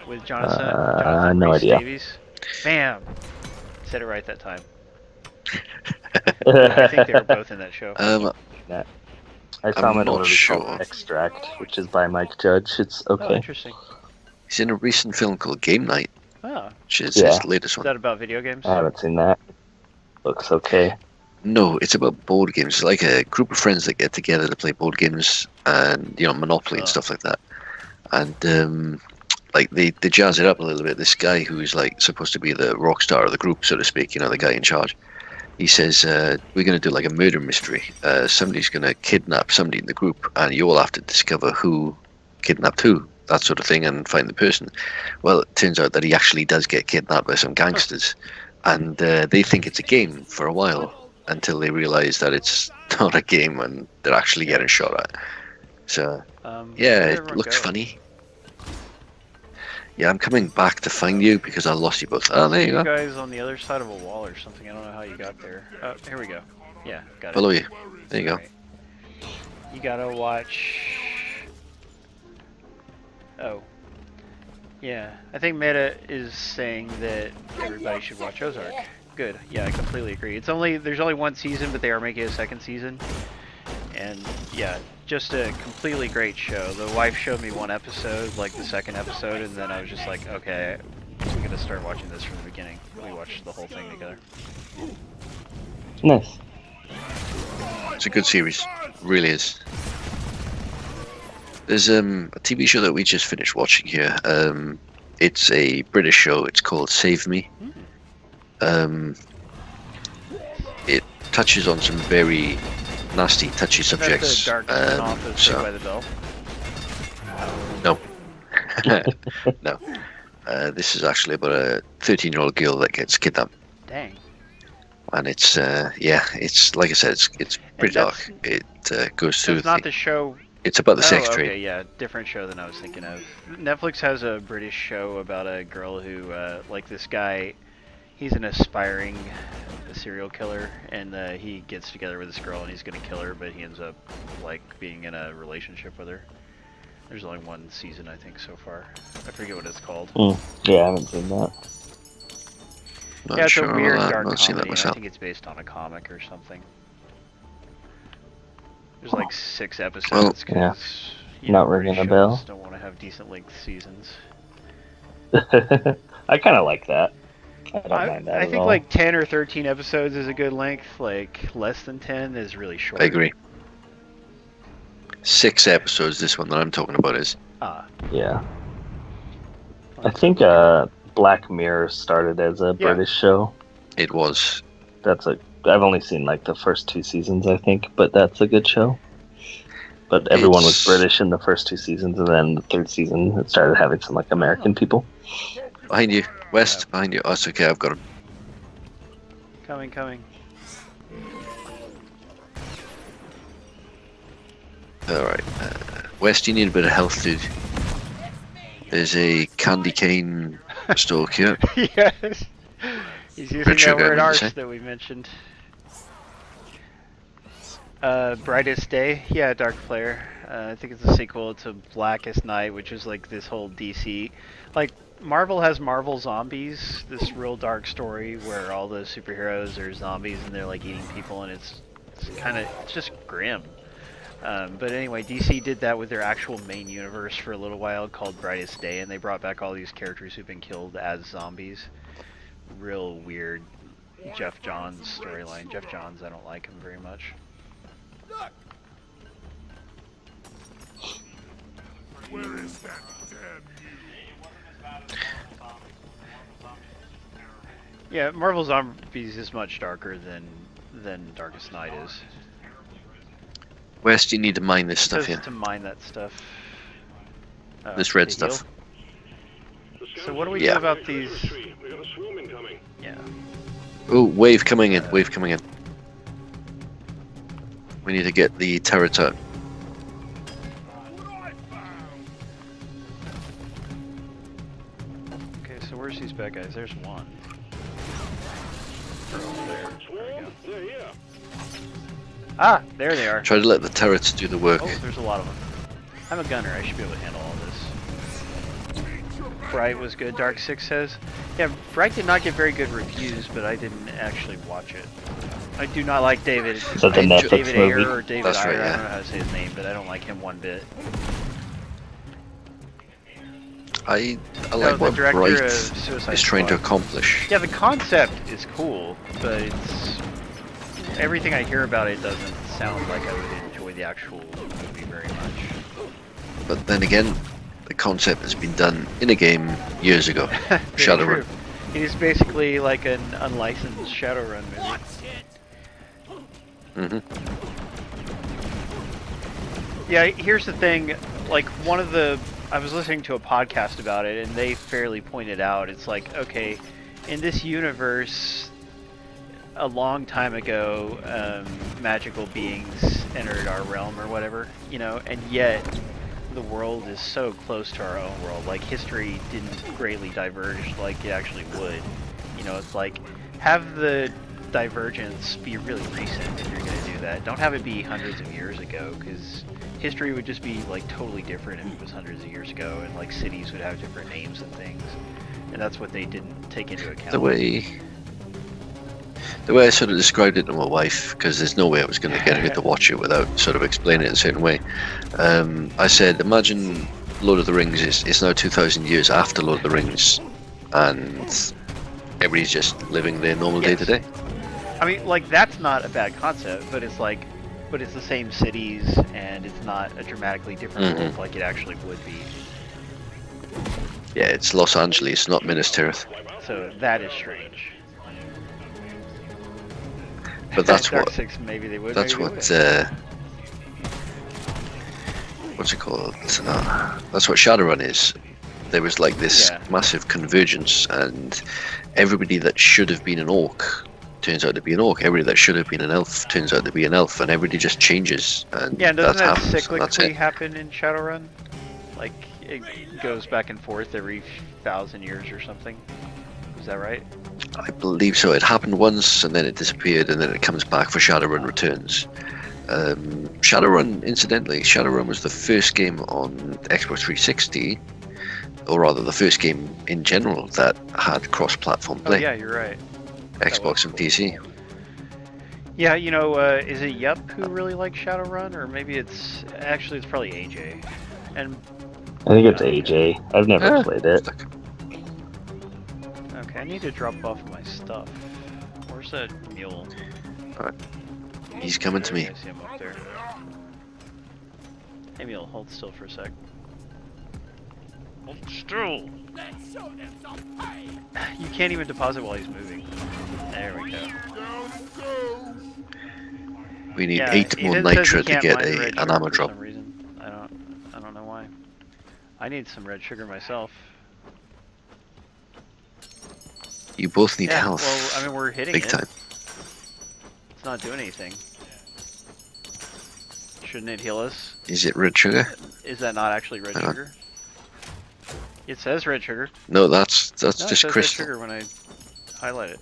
With Jonathan no Rhys idea. Davies? Bam! Said it right that time. I think they were both in that show. I saw him I'm in a not movie sure. called Extract, which is by Mike Judge. It's Oh, okay. interesting. He's in a recent film called Game Night, Oh, which is Yeah. his latest is one. that about video games? I haven't seen that. Looks okay. No, it's about board games. It's like a group of friends that get together to play board games and, you know, Monopoly and stuff like that. And, like, they jazz it up a little bit. This guy who's, like, supposed to be the rock star of the group, so to speak, you know, the guy in charge. He says, we're going to do, like, a murder mystery. Somebody's going to kidnap somebody in the group, and you all have to discover who kidnapped who, that sort of thing, and find the person. Well, it turns out that he actually does get kidnapped by some gangsters, and they think it's a game for a while, until they realize that it's not a game and they're actually getting shot at. So, yeah, where'd it everyone looks go? funny. Yeah, I'm coming back to find you because I lost you both. Oh, there you You go. guys on the other side of a wall or something. I don't know how you got there. Oh, here we go. Yeah, got it. Below you. There you go. Right. You gotta watch... Oh. Yeah, I think Meta is saying that everybody should watch Ozark. Good. Yeah, I completely agree. There's only one season, but they are making a second season. And yeah, just a completely great show. The wife showed me one episode, like the second episode, and then I was just like, okay, I'm gonna start watching this from the beginning. We watched the whole thing together. Nice. It's a good series. Really is. There's a TV show that we just finished watching here. It's a British show. It's called Save Me. It touches on some very nasty, touchy subjects. That's the dark spin-off of Saved by the Bell. No. No. This is actually about a 13-year-old girl that gets kidnapped. Dang. And it's, yeah, it's, like I said, it's pretty that's- dark. It goes So through it's not the show It's about the sex okay, trade. yeah, different show than I was thinking of. Netflix has a British show about a girl who, like this guy, he's an aspiring serial killer, and he gets together with this girl and he's gonna kill her, but he ends up like being in a relationship with her. There's only one season, I think, so far. I forget what it's called. Yeah, I haven't seen that. Not Yeah, it's sure a weird about that. dark Not seen that comedy, and I myself. think it's based on a comic or something. There's like 6 episodes Well, because Not ringing a bell. don't want to have decent length seasons. I kind of like that. I don't mind that I at think all. like 10 or 13 episodes is a good length. Like less than 10 is really short. I agree. 6 episodes. This one that I'm talking about is. Ah, Yeah. I think Black Mirror started as a British show. It was. I've only seen like the first 2 seasons, I think, but that's a good show. But everyone was British in the first 2 seasons, and then the 3rd season it started having some like American people. Behind you, West. Behind you. Oh, it's okay. I've got him. coming. All right, West. You need a bit of health, dude. There's a candy cane stalk here. Yes. He's using Richard, that word I arse meant to say. that we mentioned. Brightest Day, yeah, Dark Flare. I think it's a sequel to Blackest Night, which is like this whole DC. Like, Marvel has Marvel Zombies, this real dark story where all the superheroes are zombies and they're like eating people, and it's just grim. But anyway, DC did that with their actual main universe for a little while called Brightest Day, and they brought back all these characters who've been killed as zombies. Real weird Jeff Johns storyline. Jeff Johns, I don't like him very much. Where is that damn you? Yeah, Marvel Zombies is much darker than Darkest Night is. West, you need to mine this It stuff says here. to mine that stuff. This red to stuff. heal. So what do we Yeah. do about these? We got a swarm incoming. Yeah. Oh, wave coming in. Wave coming in. We need to get the turret out. What I found! Okay, so where's these bad guys? There's one. They're over there. There we Swarm? go. They're here. Ah, there they are. Try to let the turrets do the work. Oh, there's a lot of them. I'm a gunner. I should be able to handle all this. Bright was good, Dark 6 says. Yeah, Bright did not get very good reviews, but I didn't actually watch it. I do not like David. Is that the Netflix David movie? Ayer or David That's Ayer, right, I yeah. don't know how to say his name, but I don't like him one bit. I No, like the what director Bright of Suicide is trying to Squad. accomplish. Yeah, the concept is cool, but it's... Everything I hear about it doesn't sound like I would enjoy the actual movie very much. But then again, the concept has been done in a game years ago. Very Shadowrun. true. It is basically like an unlicensed Shadowrun movie. hmm Yeah, here's the thing, like I was listening to a podcast about it and they fairly pointed out, it's like, okay, in this universe, a long time ago, magical beings entered our realm or whatever, and yet the world is so close to our own world. Like, history didn't greatly diverge like it actually would. It's like, have the divergence be really recent if you're going to do that. Don't have it be hundreds of years ago, because history would just be like totally different if it was hundreds of years ago, and like cities would have different names and things, and that's what they didn't take into account. The way I sort of described it to my wife, because there's no way I was going to get her to watch it without sort of explaining it a certain way. I said, imagine Lord of the Rings it's now 2,000 years after Lord of the Rings, and everybody's just living their normal day to day. I mean, like, that's not a bad concept, but it's the same cities, and it's not a dramatically different world like it actually would be. Yeah, it's Los Angeles, not Minas Tirith. So that is strange. But that's Dark what. 6, maybe they would. That's maybe what. they What's it called? That's what Shadowrun is. There was like this Yeah. massive convergence, and everybody that should have been an orc turns out to be an orc. Everybody that should have been an elf turns out to be an elf, and everybody just changes. And Yeah, and doesn't that happens, and that's cyclically it. happen in Shadowrun? Like, it goes back and forth every 1,000 years or something? Is that right? I believe so. It happened once, and then it disappeared, and then it comes back for Shadowrun Returns. Shadowrun, incidentally, Shadowrun was the first game on Xbox 360, or rather the first game in general that had cross-platform Oh, play. yeah, you're right. Xbox and PC. Yeah, you know, is it Yup who really likes Shadowrun? Or maybe it's probably AJ. And, I think it's AJ. I've never Yeah. played it. okay, I need to drop off my stuff. Where's that mule? He's coming to me. I see him up there. Hey mule, hold still for a sec. Hold still! Let's show them some pay. You can't even deposit while he's moving. There we go. Down it goes. We need Yeah, 8 more Ethan says he nitra to can't get mine red an sugar ammo for drop. some reason. I don't know why. I need some red sugar myself. You both need Yeah, health. well, I mean, we're hitting Big it. time. It's not doing anything. Shouldn't it heal us? Is it red sugar? Is that not actually red Hang on. sugar? It says red sugar. No, that's No, it just says crystal. red sugar when I highlight it.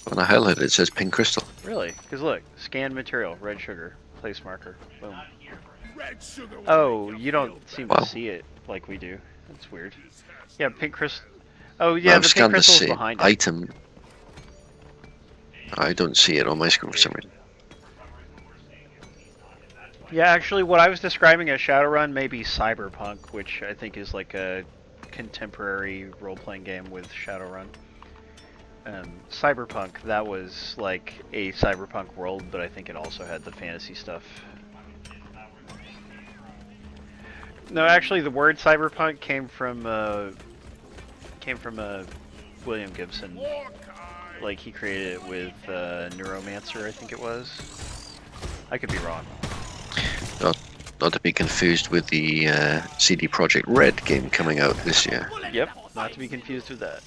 When I highlight it, it says pink crystal. Really? Because look, scanned material, red sugar, place marker, boom. Red sugar will Oh, make you don't seem Wow. to see it like we do. That's weird. Yeah, pink crystal. Oh yeah, I've the pink scanned the crystal's same behind it. item. I don't see it on my screen for some reason. Yeah, actually, what I was describing as Shadowrun may be Cyberpunk, which I think is like a contemporary role-playing game with Shadowrun. Cyberpunk, that was like a cyberpunk world, but I think it also had the fantasy stuff. No, actually, the word cyberpunk came from William Gibson. Hawkeye. Like he created it with Neuromancer, I think it was. I could be wrong. Not to be confused with the CD Projekt Red game coming out this year. Yep, not to be confused with that.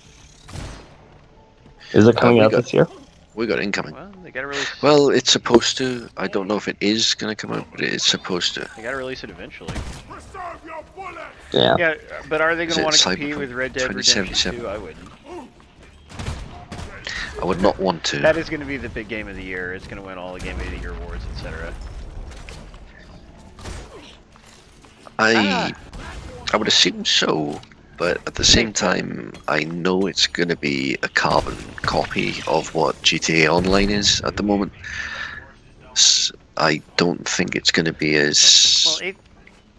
Is it coming we out got- this year? We got incoming. Well, they gotta release. Well, it's supposed to. I don't know if it is going to come out, but it's supposed to. They gotta release it eventually. Preserve your bullets. Yeah. Yeah, but are they Is gonna it want to compete Cyberpunk with Red Dead Redemption 2077? 2? I wouldn't. I would not want to. That is gonna be the big game of the year. It's gonna win all the Game of the Year awards, etc. I would assume so, but at the same time, I know it's going to be a carbon copy of what GTA Online is at the moment. I don't think it's going to be as Well,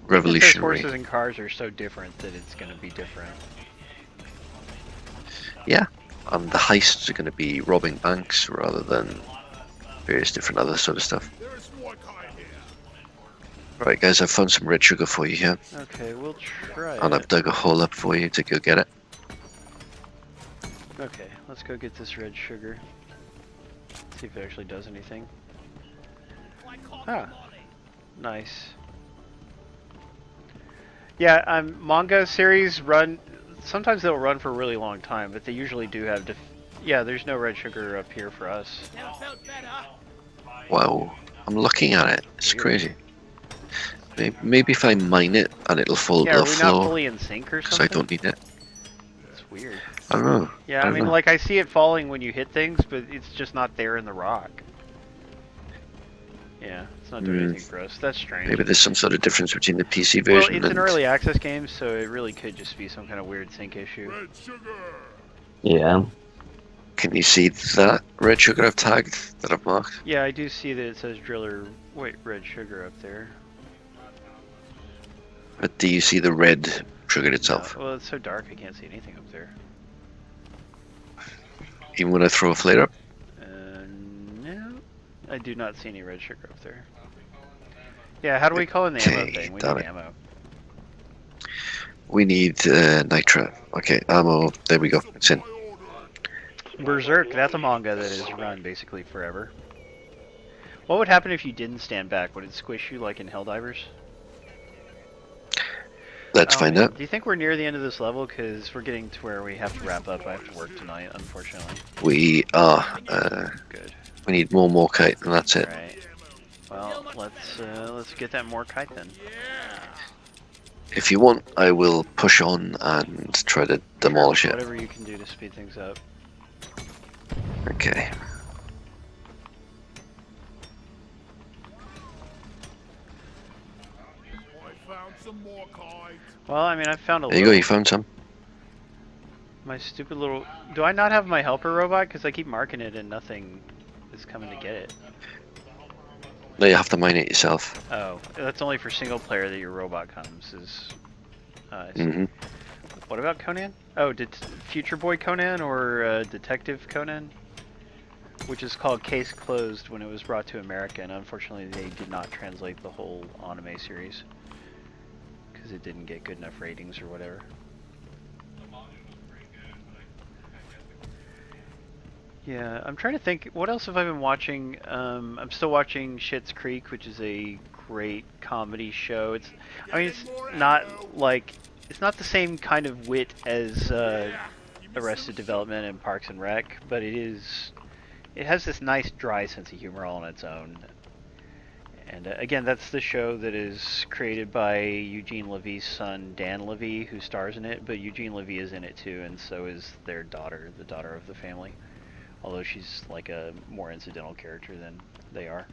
revolutionary. horses and cars are so different that it's gonna be different. Yeah, and the heists are going to be robbing banks rather than various different other sort of stuff. There's Hawkeye here. Right, guys, I've found some red sugar for you here, Okay, we'll try and I've it. dug a hole up for you to go get it. Okay, let's go get this red sugar. See if it actually does anything. Ah, nice. Yeah, manga series run. Sometimes they'll run for a really long time, but they usually do have. Yeah, there's no red sugar up here for us. Never felt better. Wow, I'm looking at it. It's Weird. crazy. Maybe if I mine it and it'll fall Yeah, to are the we not floor fully in sync or because something? I don't need it. It's weird. I don't know. Yeah, I don't mean, know. like I see it falling when you hit things, but it's just not there in the rock. Yeah, it's not doing Hmm. anything for us. That's strange. Maybe there's some sort of difference between the PC Well, version it's an and early access game, so it really could just be some kind of weird sync issue. Red sugar. Yeah. Can you see that red sugar I've tagged that I've marked? Yeah, I do see that it says driller. Wait, red sugar up there. But do you see the red sugar itself? Well, it's so dark I can't see anything up there. Even when I throw a flare up? No, I do not see any red sugar up there. Yeah, how do we call in the ammo Okay, thing? We damn need it. ammo. We need nitra. Okay, ammo. There we go. It's in. Berserk, that's a manga that is run basically forever. What would happen if you didn't stand back? Would it squish you like in Helldivers? Let's Oh, find man. out. Do you think we're near the end of this level? Because we're getting to where we have to wrap up. I have to work tonight, unfortunately. We are. Good. We need more Morkite, and that's it. Alright. Well, let's get that more kite then. If you want, I will push on and try to demolish it. Whatever you can do to speed things up. Okay. I found some more kites. Well, I mean, I found a There you go, little. you found some. My stupid little. Do I not have my helper robot? Because I keep marking it and nothing is coming to get it. No, you have to mine it yourself. Oh, that's only for single player that your robot comes. I see. Hmm. What about Conan? Oh, did Future Boy Conan or Detective Conan? Which is called Case Closed when it was brought to America, and unfortunately they did not translate the whole anime series. Because it didn't get good enough ratings or whatever. Yeah, I'm trying to think, what else have I been watching? I'm still watching Schitt's Creek, which is a great comedy show. It's not like, it's not the same kind of wit as Arrested Development and Parks and Rec, but it has this nice dry sense of humor all on its own. And again, that's the show that is created by Eugene Levy's son, Dan Levy, who stars in it, but Eugene Levy is in it too, and so is their daughter, the daughter of the family. Although she's like a more incidental character than they are.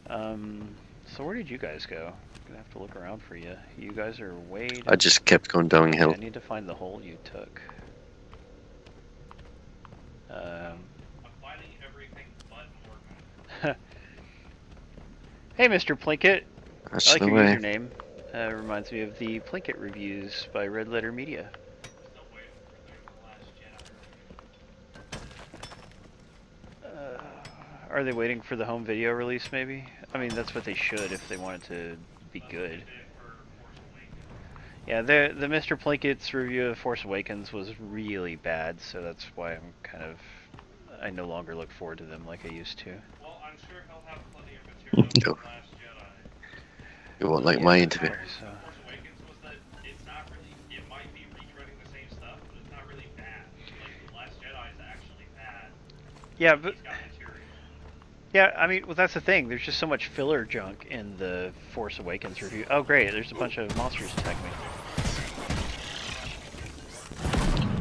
So where did you guys go? I'm gonna have to look around for you. You guys are way down. I just kept going downhill. I need to find the hole you took. I'm finding everything but Hey, Mr. Plinkett. That's I like the your way. username. Reminds me of the Plinkett reviews by Red Letter Media. no way for the Last Jedi. Are they waiting for the home video release, maybe? I mean, that's what they should if they want it to be good. Yeah, the Mr. Plinkett's review of Force Awakens was really bad, so that's why I no longer look forward to them like I used to. Well, I'm sure he'll have plenty of material for The Last Jedi. You won't like Yeah, my interview. probably so. Force Awakens was that it's not really, it might be retreading the same stuff, but it's not really bad. Like, The Last Jedi is actually bad. Yeah, but He's got material. yeah, I mean, well, that's the thing. There's just so much filler junk in the Force Awakens review. Oh, great! There's a bunch of monsters attacking me.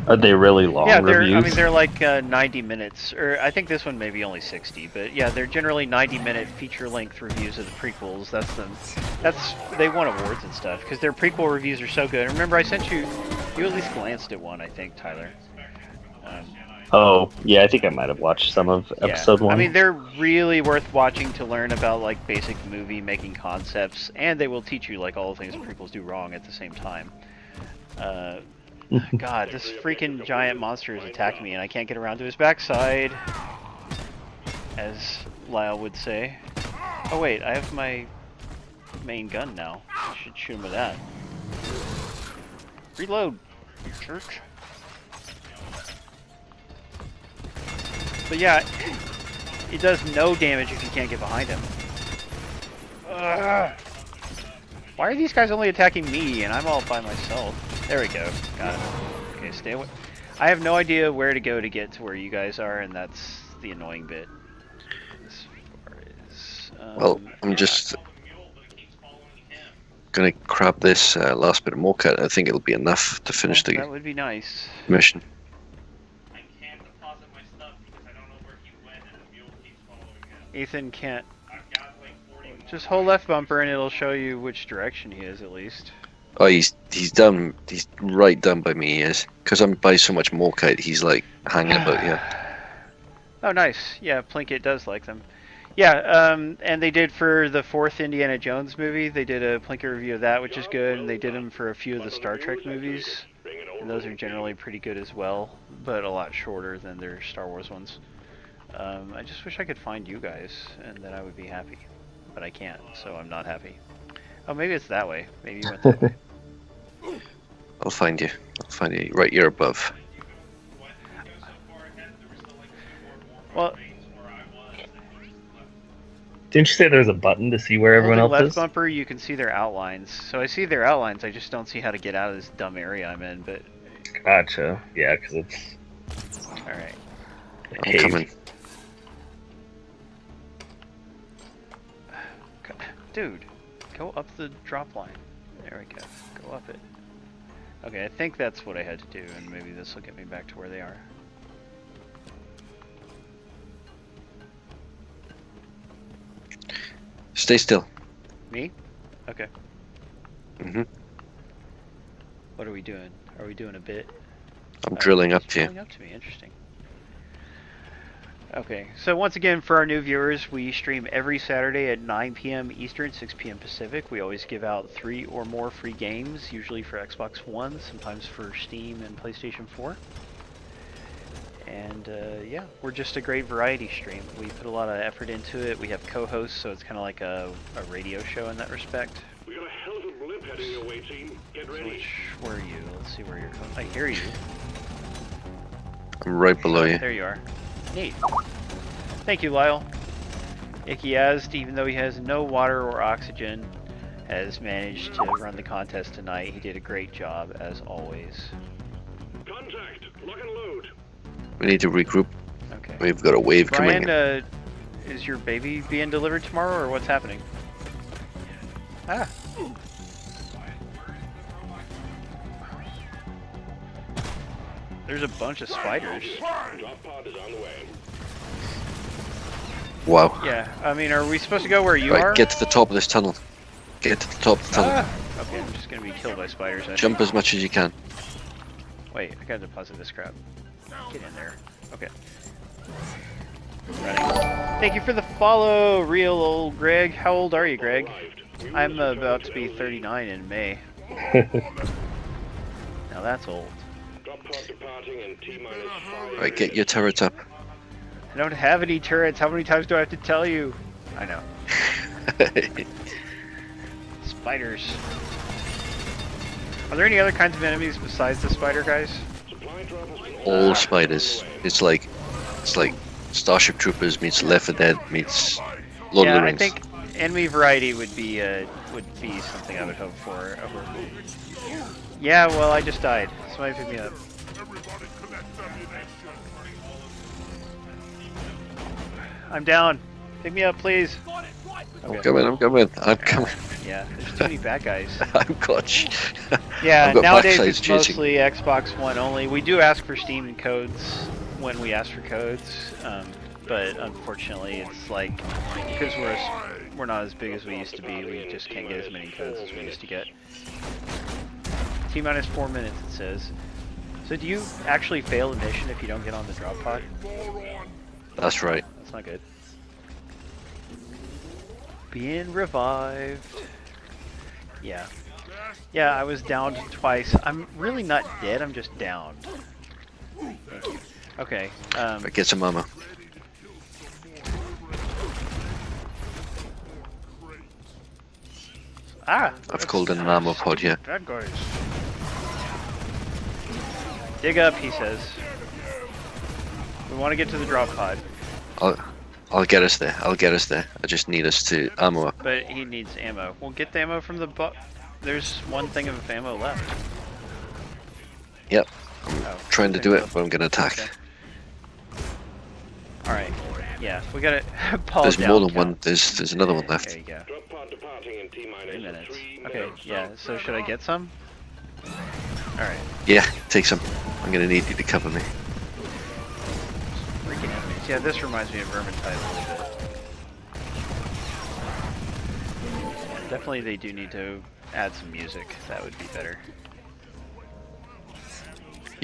Are they really long Yeah, reviews? they're like 90 minutes, or I think this one may be only 60. But yeah, they're generally 90-minute feature-length reviews of the prequels. They won awards and stuff because their prequel reviews are so good. And remember, I sent you. You at least glanced at one, I think, Tyler. Oh, yeah, I think I might have watched some of episode yeah. 1. I mean, they're really worth watching to learn about like basic movie making concepts, and they will teach you like all the things prequels do wrong at the same time. God, this freaking giant monster is attacking me, and I can't get around to his backside, as Lyle would say. Oh wait, I have my main gun now. I should shoot him with that. Reload, you jerk. But yeah, it does no damage if you can't get behind him. Ugh. Why are these guys only attacking me and I'm all by myself? There we go. Got it. Okay, stay away. I have no idea where to go to get to where you guys are, and that's the annoying bit. As far as, Well, I'm just The mule, but it keeps following him. gonna grab this last bit of Morkite. I think it'll be enough to finish that the would be nice. mission. I can't deposit my stuff because I don't know where he went and the mule keeps following him. Ethan can't. I've got like 40 more. Just hold left bumper and it'll show you which direction he is at least. Oh, he's done. He's right done by me. He is because I'm by so much Morkite. He's like hanging about here. Oh, nice. Yeah, Plinkett does like them. Yeah, and they did for the 4th Indiana Jones movie, they did a Plinkett review of that, which is good, and they did them for a few of the Star Trek movies, and those are generally pretty good as well, but a lot shorter than their Star Wars ones. I just wish I could find you guys, and then I would be happy, but I can't, so I'm not happy. Oh, maybe it's that way. Maybe you went that way. I'll find you. I'll find you right here above. Why did we go so far ahead? There were still like 2 more Well, lanes where I was, and he just left. Didn't you say there's a button to see where everyone Holding else left is? bumper, you can see their outlines. So I see their outlines. I just don't see how to get out of this dumb area I'm in. But Gotcha. Yeah, because it's all right. a I'm cave. coming. Dude, go up the drop line. There we go. Go up it. Okay, I think that's what I had to do, and maybe this will get me back to where they are. Stay still. Me? Okay. Hmm. What are we doing? Are we doing a bit? I'm drilling up it's to you. drilling up to me. Interesting. Okay, so once again, for our new viewers, we stream every Saturday at 9 p.m. Eastern, 6 p.m. Pacific. We always give out 3 or more free games, usually for Xbox One, sometimes for Steam and PlayStation 4. And yeah, we're just a great variety stream. We put a lot of effort into it. We have co-hosts, so it's kind of like a radio show in that respect. We got a hell of a blip heading your way, team. Get So ready. where are you? Let's see where you're coming. I hear you. I'm right below you. There you are. Neat. Thank you, Lyle. Ikiazd, even though he has no water or oxygen, has managed to run the contest tonight. He did a great job, as always. Contact. Lock and load. We need to regroup. Okay. We've got a wave Brian, coming. is your baby being delivered tomorrow, or what's happening? Ah. There's a bunch of spiders. Drop pod is on the way. Wow. Yeah, I mean, are we supposed to go where you Right, are? get to the top of this tunnel. Get to the top of the tunnel. Ah! Okay, I'm just gonna be killed by spiders. I Jump think. as much as you can. Wait, I gotta deposit this crap. Get in there. Okay. Running. Thank you for the follow, real old Greg. How old are you, Greg? I'm about to be 39 in May. Now that's old. Drop pod departing in T-minus 5. Right, get your turrets up. I don't have any turrets. How many times do I have to tell you? I know. Spiders. Are there any other kinds of enemies besides the spider guys? Supply drop has been All spiders. It's like Starship Troopers meets Left 4 Dead meets Lord of Yeah, the I Rings. think enemy variety would be something I would hope for. Yeah, well, I just died. Somebody pick me up. Everybody collect ammunition. I'm down. Pick me up, please. I'm coming. I'm coming. I'm coming. Yeah, there's too many bad guys. I'm clutch. Yeah, I've got nowadays backsides it's chasing. mostly Xbox One only. We do ask for Steam and codes when we ask for codes, but unfortunately it's like, because we're not as big as we used to be, we just can't get as many codes as we used to get. T-minus 4 minutes, it says. So do you actually fail a mission if you don't get on the drop pod? That's right. That's not good. Being revived. Yeah. Yeah, I was downed twice. I'm really not dead, I'm just downed. Thank you. Okay, Right, get some ammo. I've called in an ammo pod here. Bad guys. Dig up, he says. We want to get to the drop pod, I'll get us there. I'll get us there. I just need us to ammo up. but he needs ammo. We'll get the ammo from the There's one thing of ammo left. Yep. Oh, Trying to okay. do it, but I'm gonna attack. Okay. Alright, yeah, we gotta Paul There's down more than count. one. There's another one left. There you go. Drop pod departing in 3 T-minus minutes. 3 Okay, minutes. yeah, so should I get some? Alright. Yeah, take some. I'm gonna need you to cover me. Freaking enemies. Yeah, this reminds me of Vermintide a little bit. Yeah, definitely they do need to add some music. That would be better.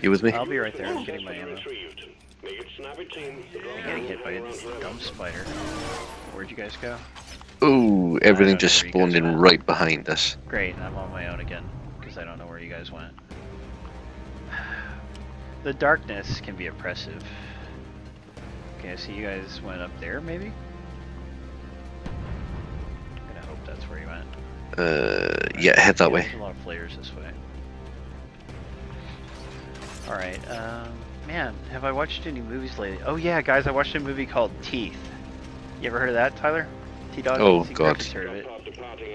You with me? I'll be right there. I'm getting my ammo. Retrieved. Make it snappy, team. The drop I'm getting pod hit by will a dumb spider. Where'd you guys go? Ooh, I everything don't know just where you spawned guys in went. right behind us. Great, I'm on my own again, because I don't know where you guys went. The darkness can be oppressive. Okay, I see you guys went up there, maybe? I'm gonna hope that's where you went. Yeah, head that way. There's a lot of flares this way. Alright, man, have I watched any movies lately? Oh yeah, guys, I watched a movie called Teeth. You ever heard of that, Tyler? Lucky Dog Oh, Easy God. Graphics, heard of it.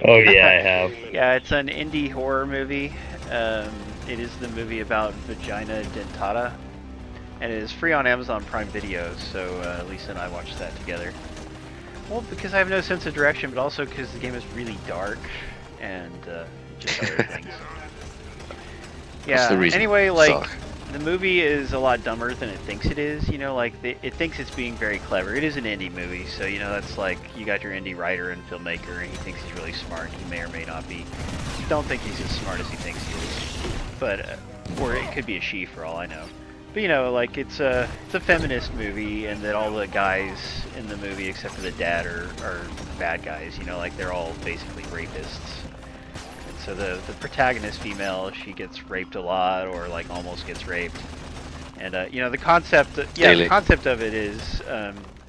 Oh yeah, I have. Yeah, it's an indie horror movie. It is the movie about vagina dentata, and it is free on Amazon Prime Video. So Lisa and I watched that together. Well, because I have no sense of direction, but also because the game is really dark and just other things. Yeah. the reason Anyway, it's like dark. the movie is a lot dumber than it thinks it is. You know, like it thinks it's being very clever. It is an indie movie, so you know that's like you got your indie writer and filmmaker, and he thinks he's really smart. He may or may not be. Don't think he's as smart as he thinks he is, but or it could be a she for all I know. But you know, like it's a feminist movie, and that all the guys in the movie, except for the dad, are bad guys. You know, like they're all basically rapists. And so the protagonist female, she gets raped a lot, or like almost gets raped. And you know, the concept, Daily. the concept of it is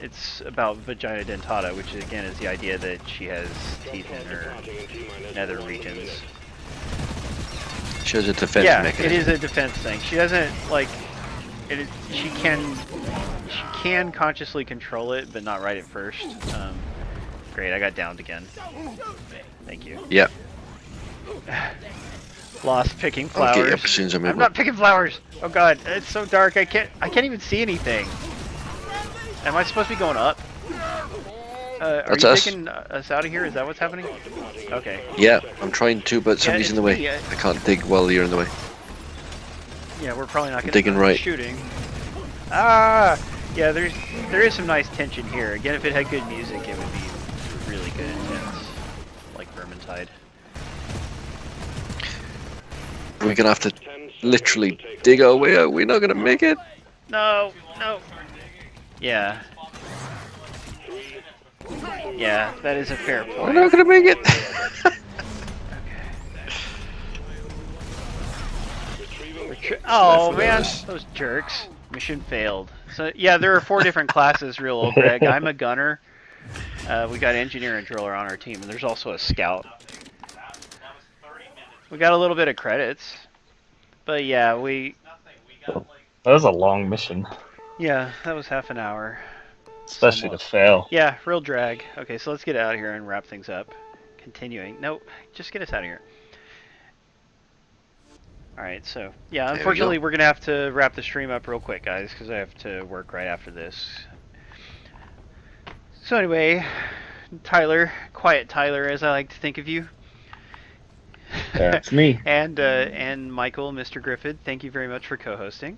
it's about vagina dentata, which again is the idea that she has teeth in her nether regions. Shows a defense Yeah, mechanism. it is a defense thing. She doesn't like it. She can consciously control it, but not right at first. Great, I got downed again. Thank you. Yep. Lost picking I'll get you flowers. up as soon as I'm I'm able. not picking flowers. Oh god, it's so dark. I can't even see anything. Am I supposed to be going up? Are That's you us. taking us out of here? Is that what's happening? Okay. Yeah, I'm trying to, but somebody's in the way. it's me, I can't dig while you're in the way. Yeah, we're probably not going Digging to right. shooting. Ah, yeah. There is some nice tension here. Again, if it had good music, it would be really good intense, like Vermintide. We're gonna have to literally dig our way out. We're not gonna make it. No. Yeah. Yeah, that is a fair We're point. not gonna make it. Oh forgot man, this. those jerks. Mission failed. So yeah, there are 4 different classes, real old Greg. I'm a gunner. We got engineer and driller on our team, and there's also a scout. We got a little bit of credits, but yeah, That was a long mission, that was half an hour. especially to fail. Yeah, real drag. Okay, so let's get out of here and wrap things up. Continuing. No, just get us out of here. Alright, so, yeah, There we unfortunately go. we're going to have to wrap the stream up real quick, guys, because I have to work right after this. So anyway, Tyler, Quiet Tyler, as I like to think of you. That's me. And Michael, MrGryfudd, thank you very much for co-hosting.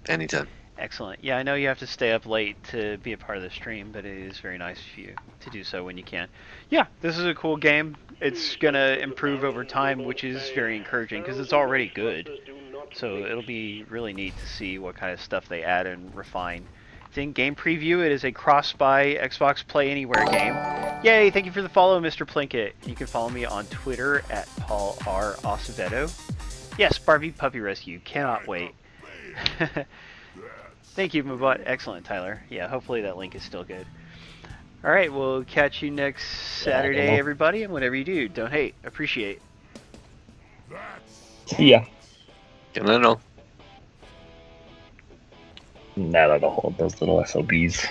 Anytime. Excellent. Yeah, I know you have to stay up late to be a part of the stream, but it is very nice of you to do so when you can. Yeah, this is a cool game. It's going to improve over time, which is very encouraging because it's already good. So it'll be really neat to see what kind of stuff they add and refine. It's in game preview. It is a cross-buy Xbox Play Anywhere game. Yay, thank you for the follow, Mr. Plinkett. You can follow me on Twitter at Paul R. Acevedo. Yes, Barbie Puppy Rescue. Cannot wait. Thank you, Mubot. Excellent, Tyler. Yeah, hopefully that link is still good. All right, we'll catch you next Saturday, everybody. And whatever you do, don't hate. Appreciate. Yeah. No. Now that'll hold those little SOBs.